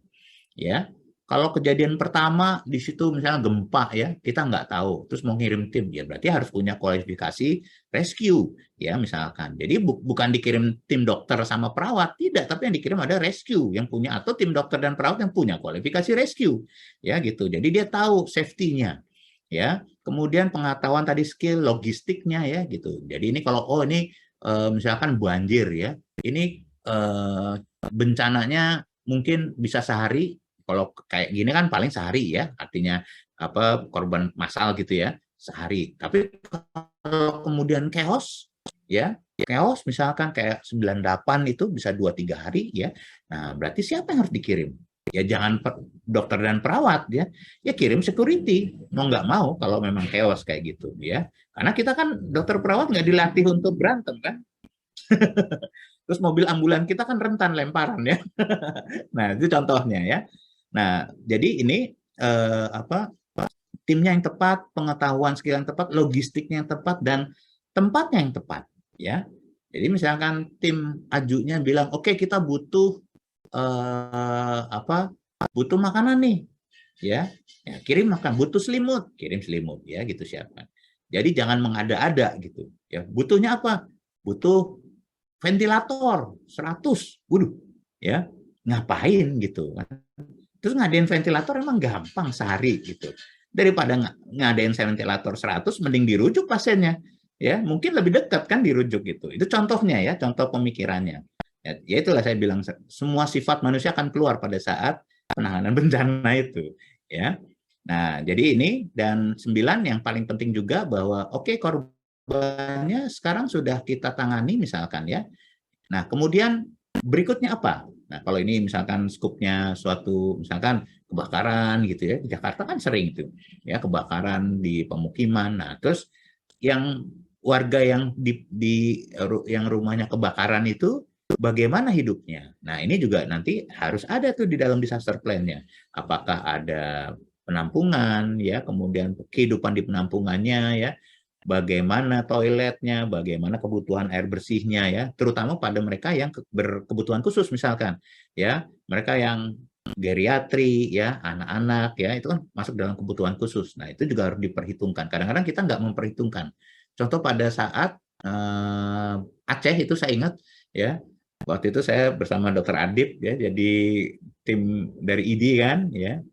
Ya, kalau kejadian pertama di situ misalnya gempa ya, kita nggak tahu, terus mau ngirim tim, ya berarti harus punya kualifikasi rescue ya misalkan. Jadi bukan dikirim tim dokter sama perawat, tidak, tapi yang dikirim ada rescue yang punya, atau tim dokter dan perawat yang punya kualifikasi rescue ya gitu. Jadi dia tahu safety-nya ya. Kemudian pengetahuan tadi skill logistiknya ya gitu. Jadi ini kalau ini misalkan banjir ya, ini bencananya mungkin bisa sehari. Kalau kayak gini kan paling sehari ya, artinya korban massal gitu ya, sehari. Tapi kalau kemudian chaos ya, chaos misalkan kayak 98 itu bisa 2-3 hari ya. Nah, berarti siapa yang harus dikirim? Ya jangan dokter dan perawat ya. Ya kirim security, mau nggak mau kalau memang chaos kayak gitu ya. Karena kita kan dokter perawat nggak dilatih untuk berantem kan. Terus mobil ambulan kita kan rentan lemparan ya. Nah, itu contohnya ya. Nah, jadi ini timnya yang tepat, pengetahuan skill yang tepat, logistiknya yang tepat, dan tempatnya yang tepat ya. Jadi misalkan tim ajunya bilang, oke, kita butuh butuh makanan nih ya, kirim makan, butuh selimut, kirim selimut ya gitu, siapkan. Jadi jangan mengada-ada gitu ya. Butuhnya apa? Butuh ventilator 100. Waduh ya, ngapain gitu kan. Terus ngadain ventilator emang gampang sehari gitu. Daripada ngadain ventilator 100 mending dirujuk pasiennya. Ya, mungkin lebih dekat kan dirujuk gitu. Itu contohnya ya, contoh pemikirannya. Ya itulah saya bilang semua sifat manusia akan keluar pada saat penanganan bencana itu ya. Nah, jadi ini dan 9 yang paling penting juga bahwa oke, korbannya sekarang sudah kita tangani misalkan ya. Nah, kemudian berikutnya apa? Nah, kalau ini misalkan skupnya suatu misalkan kebakaran gitu ya. Di Jakarta kan sering itu ya, kebakaran di pemukiman. Nah, terus yang warga yang yang rumahnya kebakaran itu bagaimana hidupnya. Nah, ini juga nanti harus ada tuh di dalam disaster plan-nya. Apakah ada penampungan ya, kemudian kehidupan di penampungannya ya, bagaimana toiletnya, bagaimana kebutuhan air bersihnya ya, terutama pada mereka yang berkebutuhan khusus misalkan ya, mereka yang geriatri ya, anak-anak ya, itu kan masuk dalam kebutuhan khusus. Nah, itu juga harus diperhitungkan. Kadang-kadang kita nggak memperhitungkan. Contoh pada saat Aceh itu saya ingat ya, waktu itu saya bersama Dokter Adib ya, jadi tim dari ID kan ya,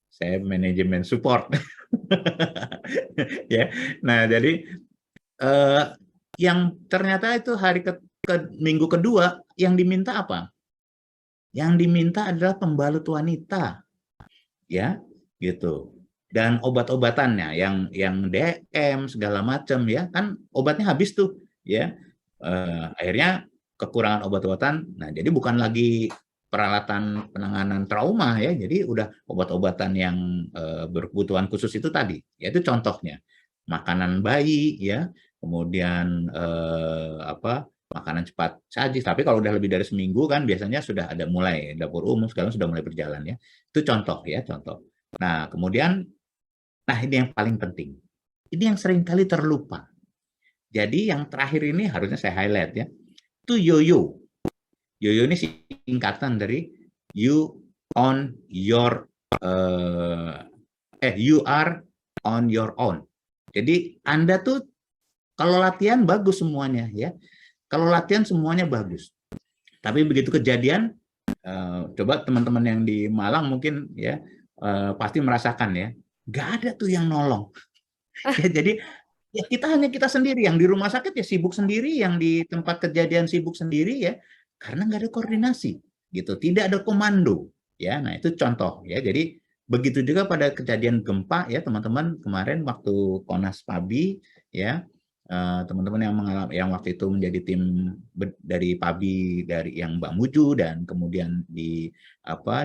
saya manajemen support ya. Nah, jadi eh, yang ternyata itu hari ke minggu kedua yang diminta apa? Yang diminta adalah pembalut wanita, ya, gitu. Dan obat-obatannya yang DM segala macam ya, kan obatnya habis tuh, ya. Akhirnya kekurangan obat-obatan. Nah, jadi bukan lagi peralatan penanganan trauma ya, jadi udah obat-obatan yang berkebutuhan khusus itu tadi. Ya itu contohnya. Makanan bayi ya, kemudian apa? Makanan cepat saji. Tapi kalau udah lebih dari seminggu kan biasanya sudah ada mulai dapur umum sekarang sudah mulai berjalan ya. Itu contoh ya, contoh. Nah, kemudian nah ini yang paling penting. Ini yang sering kali terlupa. Jadi yang terakhir ini harusnya saya highlight ya. Itu YOYO. YOYO ini singkatan dari you on your you are on your own. Jadi Anda tuh kalau latihan bagus semuanya ya. Kalau latihan semuanya bagus. Tapi begitu kejadian, coba teman-teman yang di Malang mungkin ya pasti merasakan ya, nggak ada tuh yang nolong. Ya, jadi ya kita sendiri yang di rumah sakit ya sibuk sendiri, yang di tempat kejadian sibuk sendiri ya, karena nggak ada koordinasi gitu, tidak ada komando ya. Nah itu contoh ya. Jadi begitu juga pada kejadian gempa ya teman-teman kemarin waktu Konas Pabi ya, teman-teman yang mengalami yang waktu itu menjadi tim dari Pabi dari yang Mbak Muju dan kemudian di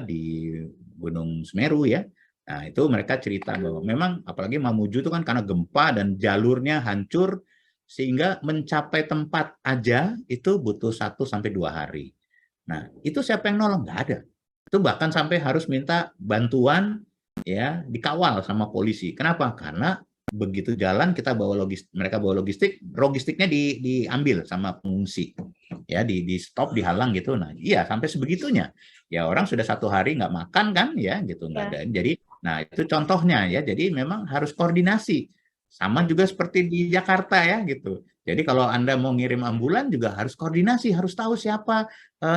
di Gunung Semeru ya. Nah, itu mereka cerita bahwa memang apalagi Mamuju itu kan karena gempa dan jalurnya hancur sehingga mencapai tempat aja itu butuh 1 sampai 2 hari. Nah, itu siapa yang nolong? Nggak ada. Itu bahkan sampai harus minta bantuan ya dikawal sama polisi. Kenapa? Karena begitu jalan kita bawa logistik, mereka bawa logistiknya diambil sama pengungsi. Ya, di stop, dihalang gitu. Nah, iya sampai sebegitunya. Ya orang sudah 1 hari nggak makan kan ya gitu nggak ada. Jadi nah, itu contohnya ya. Jadi memang harus koordinasi. Sama juga seperti di Jakarta ya gitu. Jadi kalau Anda mau ngirim ambulan juga harus koordinasi, harus tahu siapa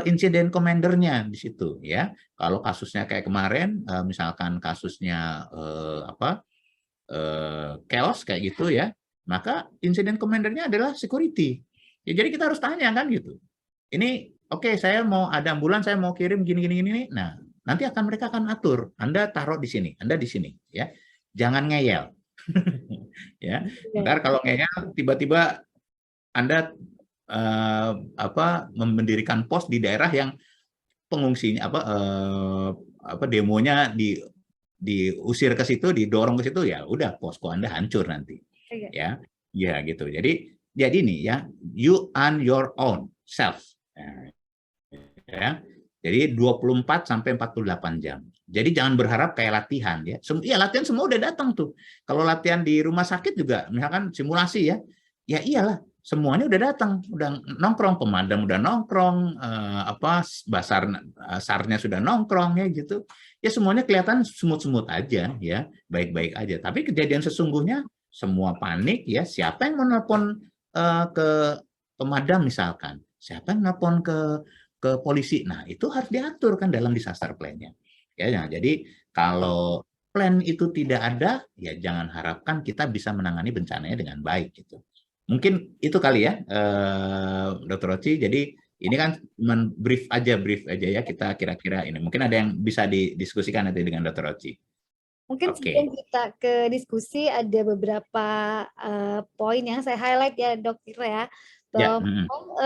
insiden komandernya di situ ya. Kalau kasusnya kayak kemarin, misalkan kasusnya chaos kayak gitu ya, maka insiden komandernya adalah security. Ya, jadi kita harus tanya kan gitu. Ini oke, saya mau ada ambulan, saya mau kirim gini. Nah, nanti mereka akan atur. Anda taruh di sini, Anda di sini, ya. Jangan ngeyel, ya. Ntar kalau ngeyel, tiba-tiba Anda mendirikan pos di daerah yang pengungsinya demonya diusir ke situ, didorong ke situ, ya udah posko Anda hancur nanti, ya, ya gitu. Jadi nih ya, you on your own self. Ya. Jadi 24 sampai 48 jam. Jadi jangan berharap kayak latihan ya. Iya latihan semua udah datang tuh. Kalau latihan di rumah sakit juga misalkan simulasi ya. Ya iyalah, semuanya udah datang, udah nongkrong, pemadam udah nongkrong, sarnya sudah nongkrong ya gitu. Ya semuanya kelihatan semut-semut aja ya, baik-baik aja. Tapi kejadian sesungguhnya semua panik ya. Siapa yang menelpon ke pemadam misalkan? Siapa yang menelpon ke polisi? Nah, itu harus diatur kan dalam disaster plan-nya. Ya, jadi kalau plan itu tidak ada, ya jangan harapkan kita bisa menangani bencananya dengan baik gitu. Mungkin itu kali ya, Dr. Roci. Jadi ini kan cuma brief aja ya kita kira-kira ini. Mungkin ada yang bisa didiskusikan nanti dengan Dr. Roci. Mungkin sebelum kita ke diskusi ada beberapa poin yang saya highlight ya Dokter ya.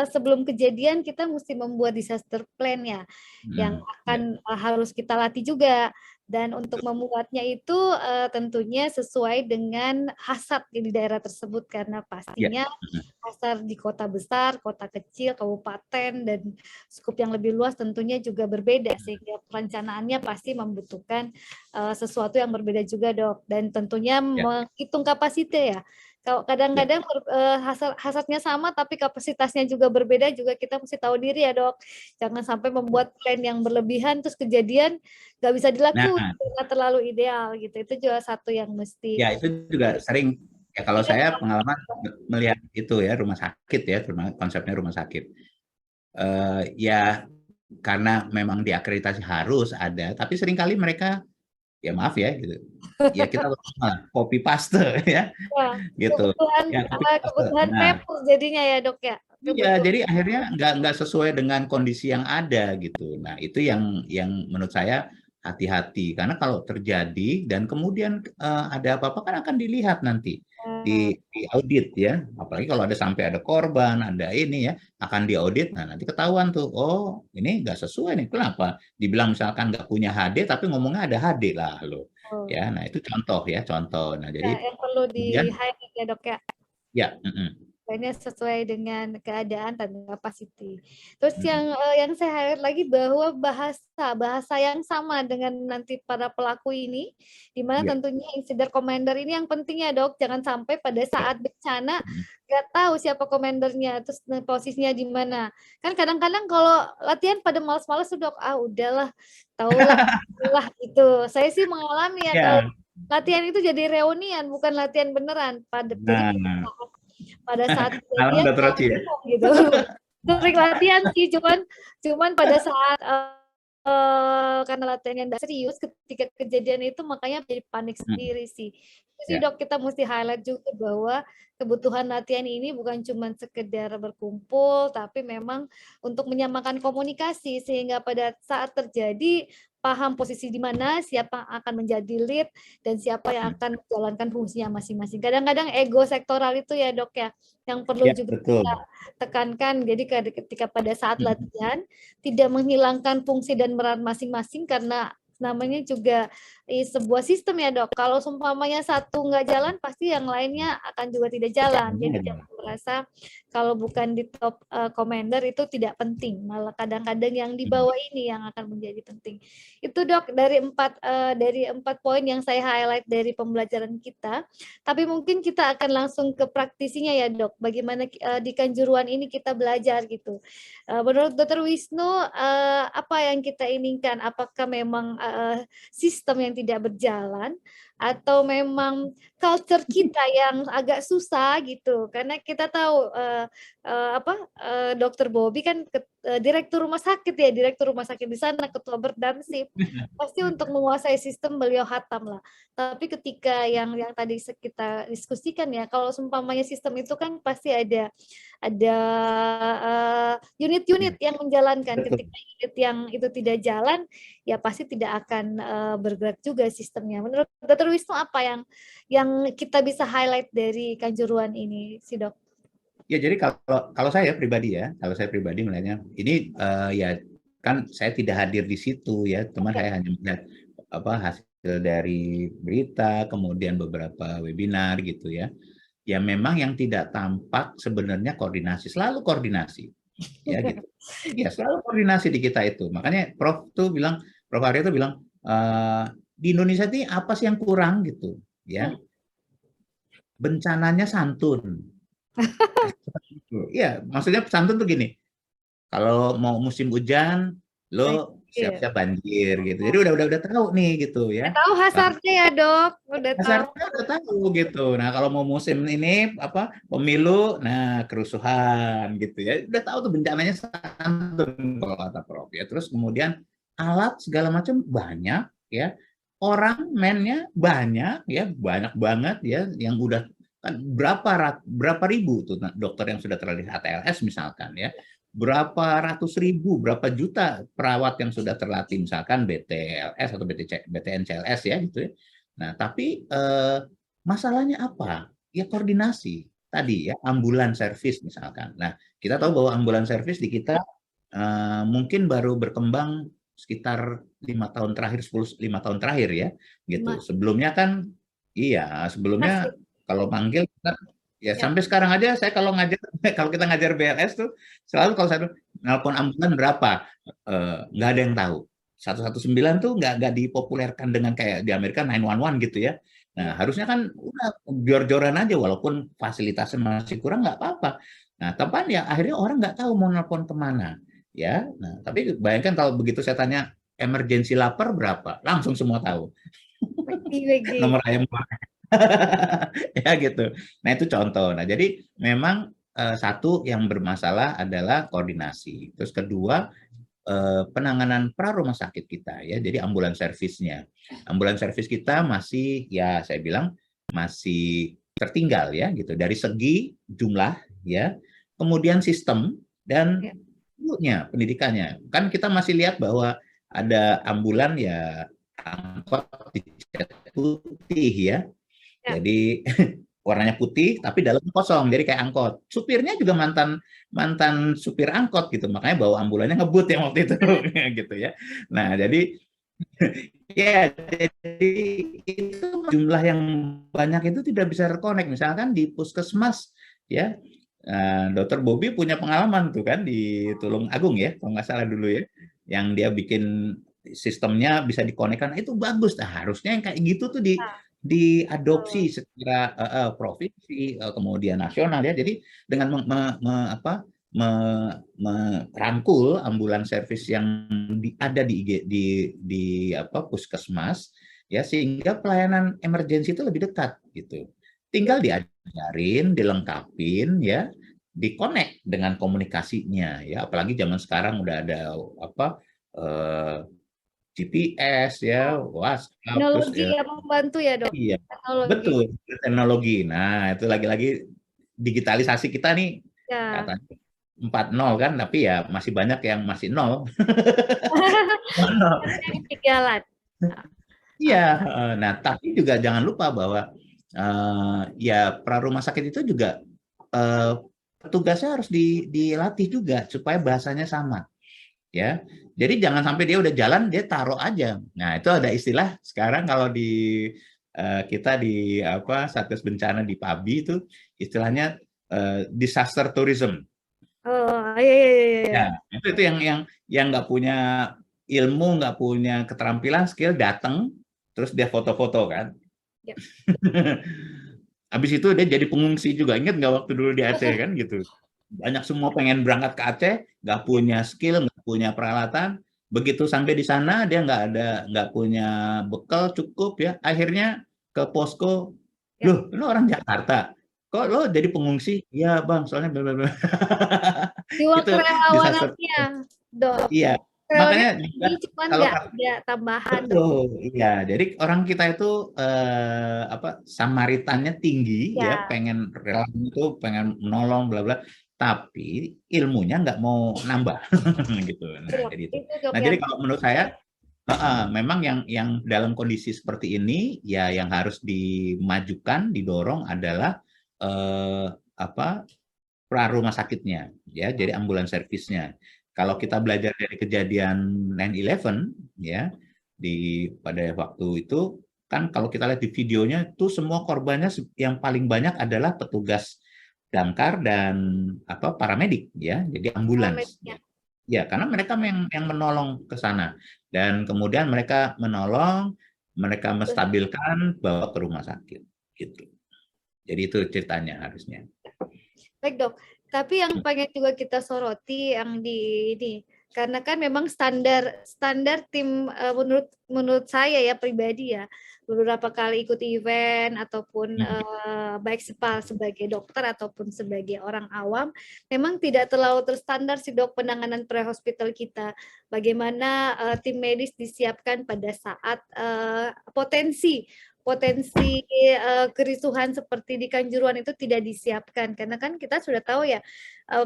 Sebelum kejadian kita mesti membuat disaster plan ya, yang akan harus kita latih juga. Dan untuk membuatnya itu tentunya sesuai dengan hasad di daerah tersebut, karena Ya. pastinya pasar di kota besar, kota kecil, kabupaten, dan skup yang lebih luas tentunya juga berbeda, sehingga perencanaannya pasti membutuhkan sesuatu yang berbeda juga, Dok. Dan tentunya Ya. menghitung kapasitas ya. Kalau Ya. kadang-kadang hasadnya sama tapi kapasitasnya juga berbeda, juga kita mesti tahu diri ya, Dok. Jangan sampai membuat plan yang berlebihan terus kejadian nggak bisa dilakukan Nah, karena terlalu ideal gitu. Itu juga satu yang mesti ya itu juga sering ya kalau saya pengalaman melihat itu ya rumah sakit ya, konsepnya rumah sakit. Ya karena memang diakreditasi harus ada, tapi seringkali mereka ya maaf ya gitu. Ya kita copy paste ya ya, gitu. kebutuhan Ya copy paste. kebutuhan Nah, paper jadinya ya, Dok ya. iya, Kebutuhan. jadi akhirnya nggak sesuai dengan kondisi yang ada gitu. Nah, itu yang menurut saya hati-hati karena kalau terjadi dan kemudian ada apa-apa kan akan dilihat nanti di audit ya. Apalagi kalau ada sampai ada korban, ada ini ya akan diaudit. Nah, nanti ketahuan tuh, oh ini nggak sesuai nih. Kenapa? Dibilang misalkan nggak punya HD tapi ngomongnya ada HD lah lo. Oh. Ya, nah itu contoh ya contoh. Nah, jadi Ya, yang perlu kemudian di-highlight ya, Dok ya. ya. Lainnya sesuai dengan keadaan dan kapasiti. Terus yang saya highlight lagi bahwa bahasa yang sama dengan nanti para pelaku ini, di mana Ya. tentunya insider commander ini yang penting ya, Dok. Jangan sampai pada Ya. saat bencana nggak tahu siapa komandernya, terus posisinya di mana. Kan kadang-kadang kalau latihan pada malas-malas tuh, Dok, udahlah, tahulah lah itu. Saya sih mengalami ya, kalau Ya. latihan itu jadi reunian, bukan latihan beneran. Jadi Nah, pada saat malam kejadian udah malah terus ya. bingung gitu. Sering latihan sih, cuman pada saat karena latihannya nggak serius, ketika kejadian itu makanya jadi panik sendiri sih. Itu sih, Ya. Dok, kita mesti highlight juga bahwa kebutuhan latihan ini bukan cuma sekedar berkumpul, tapi memang untuk menyamakan komunikasi sehingga pada saat terjadi paham posisi di mana, siapa yang akan menjadi lead, dan siapa yang akan menjalankan fungsinya masing-masing. Kadang-kadang ego sektoral itu ya, Dok ya, yang perlu Ya, juga betul. kita tekankan. Jadi ketika pada saat latihan tidak menghilangkan fungsi dan peran masing-masing, karena namanya juga sebuah sistem ya, Dok. Kalau seumpamanya satu nggak jalan, pasti yang lainnya akan juga tidak jalan. Jadi jangan merasa kalau bukan di top commander itu tidak penting. Malah kadang-kadang yang di bawah ini yang akan menjadi penting. Itu, Dok, dari empat poin yang saya highlight dari pembelajaran kita. Tapi mungkin kita akan langsung ke praktisinya ya, Dok. Bagaimana di Kanjuruhan ini kita belajar gitu. Menurut Dr. Wisnu, apa yang kita inginkan? Apakah memang sistem yang tidak berjalan, atau memang culture kita yang agak susah gitu? Karena kita tahu Dokter Bobby kan direktur rumah sakit ya, direktur rumah sakit di sana, ketua Berdamsib. Pasti untuk menguasai sistem beliau hatam lah. Tapi ketika yang tadi kita diskusikan ya, kalau seumpamanya sistem itu kan pasti ada unit-unit yang menjalankan. Betul. Ketika unit yang itu tidak jalan, ya pasti tidak akan bergerak juga sistemnya. Menurut Dr. Wisnu, apa yang kita bisa highlight dari Kanjuruhan ini, si Dok? Ya, jadi kalau saya pribadi ya, kalau saya pribadi melihatnya, ini ya kan saya tidak hadir di situ ya, teman saya hanya melihat hasil dari berita, kemudian beberapa webinar gitu ya. Ya memang yang tidak tampak sebenarnya koordinasi, selalu koordinasi, ya gitu. Ya selalu koordinasi di kita itu. Makanya Prof Arya tuh bilang di Indonesia ini apa sih yang kurang gitu, ya? Bencananya santun. Iya, maksudnya santun tuh gini. Kalau mau musim hujan, lo siap-siap banjir gitu. Jadi udah tahu nih gitu ya. Tahu hasarnya ya, Dok. Udah tahu. Dasarnya udah tahu gitu. Nah, kalau mau musim ini pemilu, nah kerusuhan gitu ya. Udah tahu tuh bencananya santun kalau kata Prof ya. Terus kemudian alat segala macam banyak ya. Orang mennya banyak ya, banyak banget ya yang udah kan berapa ribu tuh dokter yang sudah terlatih ATLS misalkan ya. Berapa ratus ribu, berapa juta perawat yang sudah terlatih misalkan BTLS atau BTNCLS ya gitu ya. Nah, tapi masalahnya apa? Ya koordinasi tadi ya, ambulan service misalkan. Nah, kita tahu bahwa ambulan service di kita mungkin baru berkembang sekitar 5 tahun terakhir, 5 tahun terakhir ya, gitu. Masih, Sebelumnya kan, iya, masih. sebelumnya kalau manggil kita, ya Ya. sampai sekarang aja saya kalau ngajar, kalau kita ngajar BLS tuh selalu kalau saya nelpon ambulan berapa, nggak ada yang tahu. 119 tuh nggak dipopulerkan dengan kayak di Amerika 911 gitu ya. Nah, Ya. harusnya kan udah jor-joran aja walaupun fasilitasnya masih kurang nggak apa-apa. Nah, tapi ya akhirnya orang nggak tahu mau nelpon kemana ya. Nah, tapi bayangkan kalau begitu saya tanya emergensi lapar berapa, langsung semua tahu Bagi-bagi. nomor ayam ya gitu. Nah itu contoh. Nah jadi memang satu yang bermasalah adalah koordinasi. Terus kedua penanganan pra rumah sakit kita ya. Jadi ambulans servisnya, ambulans servis kita masih ya saya bilang masih tertinggal ya gitu dari segi jumlah ya. Kemudian sistem dan Ya. dulunya pendidikannya. Kan kita masih lihat bahwa ada ambulan ya angkot dicat putih ya. Ya. Jadi warnanya putih tapi dalamnya kosong, jadi kayak angkot. Supirnya juga mantan mantan supir angkot gitu, makanya bawa ambulannya ngebut yang waktu itu gitu ya. Nah, jadi ya jadi itu jumlah yang banyak itu tidak bisa terkonek. Misalkan di puskesmas ya, Dokter Bobby punya pengalaman tuh kan di Tulung Agung ya, kalau nggak salah dulu ya, yang dia bikin sistemnya bisa dikonekkan, itu bagus. Nah, harusnya yang kayak gitu tuh diadopsi Oh, secara provinsi, kemudian nasional ya. Jadi dengan merangkul ambulans servis yang ada di apa puskesmas ya, sehingga pelayanan emergensi itu lebih dekat gitu. ya. Tinggal diajarin, dilengkapin ya, dikonek dengan komunikasinya ya. Apalagi zaman sekarang udah ada apa eh, GPS ya, Oh, WhatsApp, terus teknologi yang membantu ya, Dok. iya, Teknologi. betul, teknologi. Nah, itu lagi-lagi digitalisasi kita nih Ya. katanya 4.0 kan, tapi ya masih banyak yang masih nol. Nol. Yang ketinggalan. Nah, Iya, oke. nah tapi juga jangan lupa bahwa ya pra rumah sakit itu juga eh, petugasnya harus dilatih juga supaya bahasanya sama ya. Jadi jangan sampai dia udah jalan dia taruh aja. Nah, itu ada istilah sekarang kalau di kita di apa Satgas Bencana di PABI itu istilahnya disaster tourism. Oh, iya, iya, iya, iya. Ya, itu yang nggak punya ilmu, nggak punya keterampilan, skill datang terus dia foto-foto kan. Ya. Habis itu dia jadi pengungsi juga. Ingat nggak waktu dulu di Aceh kan gitu. Banyak semua pengen berangkat ke Aceh, nggak Ya. punya skill, nggak punya peralatan. Begitu sampai di sana dia nggak punya bekal cukup ya. Akhirnya ke posko, Ya. loh, lo orang Jakarta, kok lo jadi pengungsi? Ya bang, soalnya bla bla bla. Jiwa Itu disaster. kerelawanannya, Dok. Iya, Relawannya makanya juga tinggi, cuman kalau nggak ada tambahan, Dok. betul, iya. Jadi orang kita itu apa samaritannya tinggi, ya, Ya. pengen rela itu, pengen menolong, bla bla, tapi ilmunya nggak mau nambah, gitu. Itu, Nah, Dok. jadi itu. Itu, Dok, Nah, jadi yang kalau menurut saya, memang yang dalam kondisi seperti ini, ya, yang harus dimajukan, didorong adalah apa pra rumah sakitnya ya, jadi ambulans servisnya. Kalau kita belajar dari kejadian 9/11 ya, pada waktu itu kan kalau kita lihat di videonya itu semua korbannya yang paling banyak adalah petugas damkar dan apa paramedik ya, jadi ambulans medisnya. ya, karena mereka yang menolong ke sana dan kemudian mereka menolong, mereka menstabilkan bawa ke rumah sakit gitu. Jadi itu ceritanya harusnya. Baik, Dok. Tapi yang pengen juga kita soroti yang di ini, karena kan memang standar standar tim menurut menurut saya ya pribadi ya, beberapa kali ikut event ataupun baik sebagai dokter ataupun sebagai orang awam, memang tidak terlalu terstandar sih, Dok, penanganan pre-hospital kita. Bagaimana tim medis disiapkan pada saat potensi potensi kerisuhan seperti di Kanjuruhan itu tidak disiapkan, karena kan kita sudah tahu ya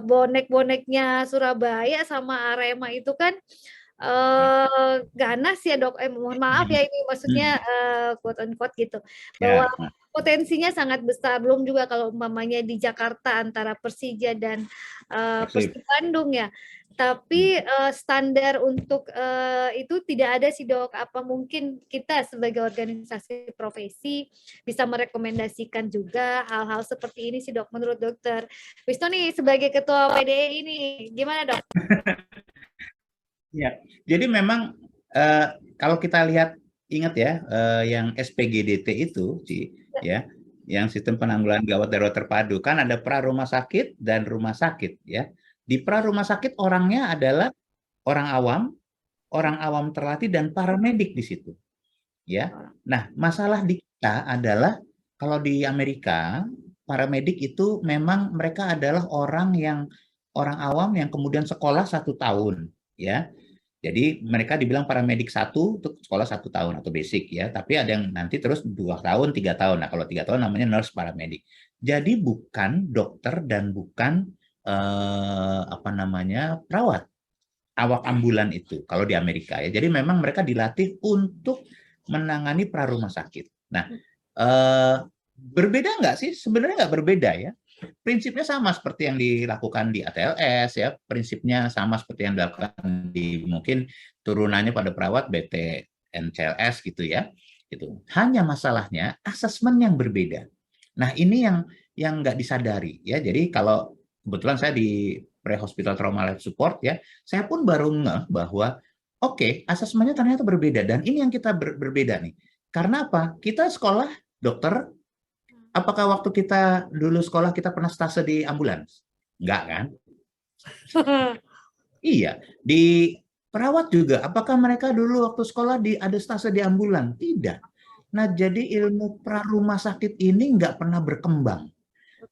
bonek-boneknya Surabaya sama Arema itu kan ganas ya, Dok. Mohon maaf ya ini maksudnya quote unquote gitu, bahwa Ya. potensinya sangat besar. Belum juga kalau umpamanya di Jakarta antara Persija dan Persib. Persib Bandung ya. Tapi standar untuk itu tidak ada sih dok. Apa mungkin kita sebagai organisasi profesi bisa merekomendasikan juga hal-hal seperti ini sih dok menurut dokter Wisnu nih sebagai ketua PDE ini gimana dok? Ya, jadi memang kalau kita lihat ingat ya yang SPGDT itu sih ya, yang sistem penanggulangan gawat darurat terpadu kan ada pra rumah sakit dan rumah sakit ya. Di pra rumah sakit orangnya adalah orang awam terlatih dan paramedik di situ ya. Nah, masalah di kita adalah kalau di Amerika paramedik itu memang mereka adalah orang awam yang kemudian sekolah 1 tahun ya. Jadi mereka dibilang paramedik 1 untuk sekolah 1 tahun atau basic ya, tapi ada yang nanti terus 2 tahun, 3 tahun. Nah kalau 3 tahun namanya nurse paramedik. Jadi bukan dokter dan bukan apa namanya perawat, awak ambulan itu kalau di Amerika ya. Jadi memang mereka dilatih untuk menangani pra rumah sakit. Nah berbeda nggak sih? Sebenarnya nggak berbeda ya. Prinsipnya sama seperti yang dilakukan di ATLS ya, prinsipnya sama seperti yang dilakukan di mungkin turunannya pada perawat BTNCLS gitu ya. Gitu. Hanya masalahnya asesmen yang berbeda. Nah, ini yang nggak disadari ya. Jadi kalau kebetulan saya di pre-hospital trauma life support ya, saya pun baru ngeh bahwa oke, asesmennya ternyata berbeda dan ini yang kita berbeda nih. Karena apa? Kita sekolah dokter. Apakah waktu kita dulu sekolah kita pernah stase di ambulans? Enggak kan? Iya. Di perawat juga, apakah mereka dulu waktu sekolah ada stase di ambulans? Tidak. Nah, jadi ilmu pra rumah sakit ini nggak pernah berkembang.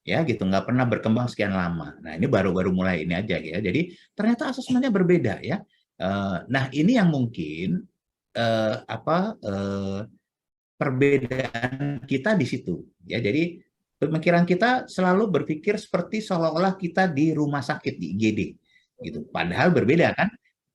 Ya gitu, nggak pernah berkembang sekian lama. Nah, ini baru-baru mulai ini aja ya. Jadi ternyata asesmennya berbeda ya. Nah, ini yang mungkin perbedaan kita di situ ya. Jadi pemikiran kita selalu berpikir seperti seolah-olah kita di rumah sakit di IGD gitu. Padahal berbeda kan?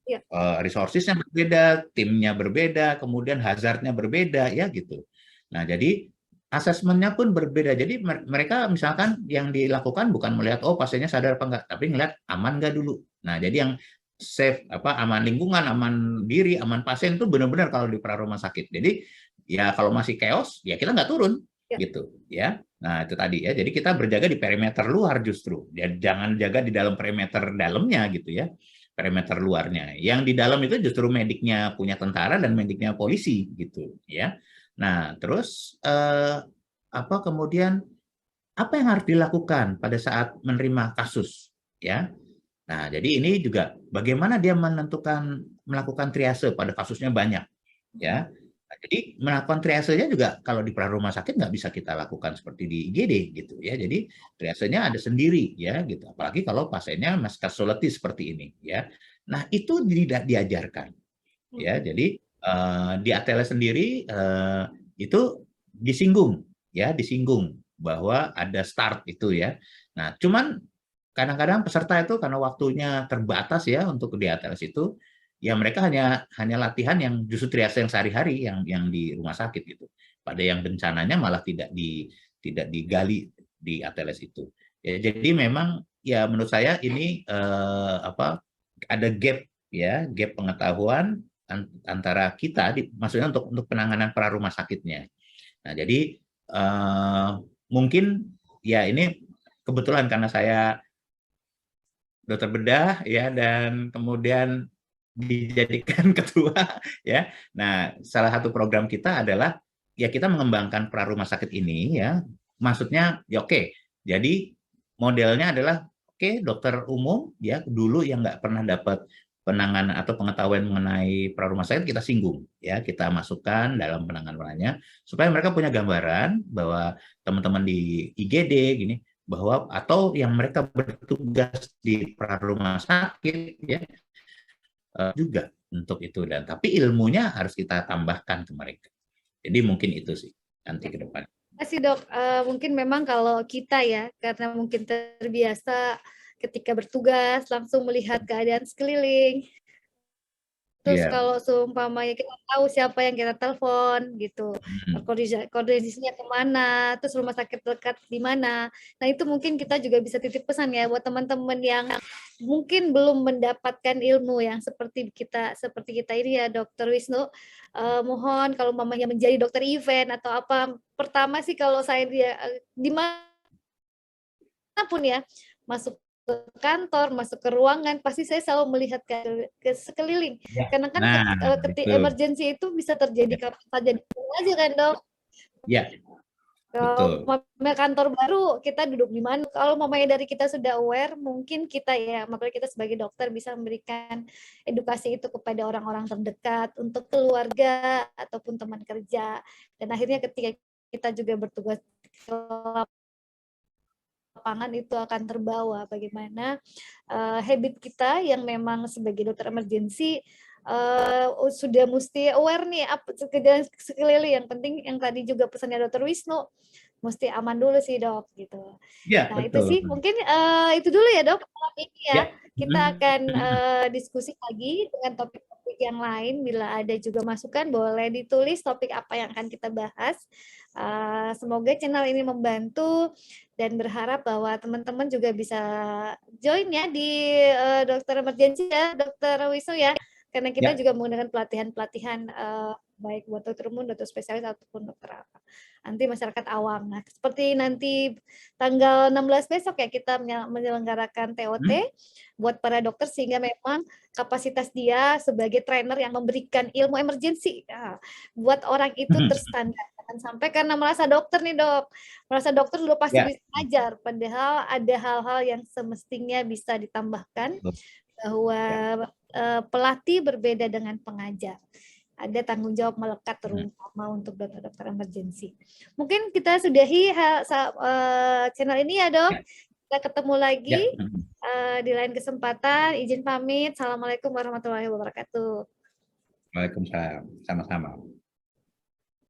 Ya. Resourcesnya berbeda, timnya berbeda, kemudian hazardnya berbeda ya gitu. Nah, jadi asesmennya pun berbeda. Jadi mereka misalkan yang dilakukan bukan melihat oh pasiennya sadar apa enggak, tapi ngeliat aman enggak dulu. Nah, jadi yang safe apa aman lingkungan, aman diri, aman pasien itu benar-benar kalau di pra rumah sakit. Jadi ya kalau masih chaos ya kita nggak turun gitu ya. Nah, itu tadi ya. Jadi kita berjaga di perimeter luar justru. Ya, jangan jaga di dalam perimeter dalamnya gitu ya. Perimeter luarnya. Yang di dalam itu justru mediknya punya tentara dan mediknya polisi gitu ya. Nah, terus apa kemudian apa yang harus dilakukan pada saat menerima kasus ya. Nah, jadi ini juga bagaimana dia melakukan triase pada kasusnya banyak ya. Nah, jadi melakukan triasenya juga kalau di pra rumah sakit nggak bisa kita lakukan seperti di IGD gitu ya. Jadi triasenya ada sendiri ya gitu. Apalagi kalau pasiennya mas casualty seperti ini ya. Nah itu tidak diajarkan ya. Jadi di ATLS sendiri itu disinggung ya, disinggung bahwa ada start itu ya. Nah cuman kadang-kadang peserta itu karena waktunya terbatas ya untuk di ATLS itu, ya mereka hanya latihan yang justru triase yang sehari-hari yang di rumah sakit gitu. Pada yang bencananya malah tidak digali di ATLS itu. Ya, jadi memang ya menurut saya ini ada gap ya, gap pengetahuan antara kita maksudnya untuk penanganan pra rumah sakitnya. Nah, jadi mungkin ya ini kebetulan karena saya dokter bedah ya dan kemudian dijadikan ketua ya. Nah, salah satu program kita adalah ya kita mengembangkan pra rumah sakit ini ya. Maksudnya ya oke. Jadi modelnya adalah oke, dokter umum ya dulu yang nggak pernah dapat penanganan atau pengetahuan mengenai pra rumah sakit kita singgung ya, kita masukkan dalam penanganannya supaya mereka punya gambaran bahwa teman-teman di IGD gini bahwa atau yang mereka bertugas di pra rumah sakit ya juga untuk itu dan tapi ilmunya harus kita tambahkan ke mereka. Jadi mungkin itu sih nanti ke depan. Terima kasih dok. Mungkin memang kalau kita ya karena mungkin terbiasa ketika bertugas langsung melihat keadaan sekeliling. Terus Iya. kalau seumpamanya kita tahu siapa yang kita telepon gitu, Hmm. koordinasinya kemana, terus rumah sakit dekat di mana. Nah itu mungkin kita juga bisa titip pesan ya buat teman-teman yang mungkin belum mendapatkan ilmu yang seperti kita ini ya Dokter Wisnu. Mohon kalau mamanya menjadi dokter event atau apa, pertama sih kalau saya dimanapun ya, masuk ke kantor, masuk ke ruangan, pasti saya selalu melihat ke sekeliling. Ya. Karena kan Nah, ketika itu. emergency itu bisa terjadi Ya, kapan saja di mana aja kan dok. ya, Kalau betul. mamanya kantor baru, kita duduk di mana? Kalau mamanya dari kita sudah aware, mungkin kita ya, makanya kita sebagai dokter bisa memberikan edukasi itu kepada orang-orang terdekat, untuk keluarga ataupun teman kerja. Dan akhirnya ketika kita juga bertugas ke lapangan itu akan terbawa bagaimana habit kita yang memang sebagai dokter emergency sudah mesti aware nih apa kejadian sekeliling. Yang penting yang tadi juga pesannya dokter Wisnu, mesti aman dulu sih dok gitu. Ya, Nah itu betul. sih mungkin itu dulu ya dok malam ini ya. Ya. Kita akan Hmm. diskusi lagi dengan topik-topik yang lain. Bila ada juga masukan boleh ditulis topik apa yang akan kita bahas. Semoga channel ini membantu dan berharap bahwa teman-teman juga bisa join ya di dokter emergency ya dokter Wisnu ya. Karena kita Ya. juga menggunakan pelatihan-pelatihan baik buat dokter umum, dokter spesialis ataupun dokter apa. Nanti masyarakat awam. Nah, seperti nanti tanggal 16 besok ya kita menyelenggarakan TOT Hmm. buat para dokter sehingga memang kapasitas dia sebagai trainer yang memberikan ilmu emergensi buat orang itu terstandar. Jangan sampai karena merasa dokter nih dok, merasa dokter dulu pasti Ya. bisa ngajar, padahal ada hal-hal yang semestinya bisa ditambahkan bahwa Ya. pelatih berbeda dengan pengajar. Ada tanggung jawab melekat Hmm. terutama untuk dokter-dokter emergency. Mungkin kita sudahi channel ini ya dok. Ya. Kita ketemu lagi Ya. Hmm. di lain kesempatan. Izin pamit. Assalamualaikum warahmatullahi wabarakatuh. Waalaikumsalam. Sama-sama.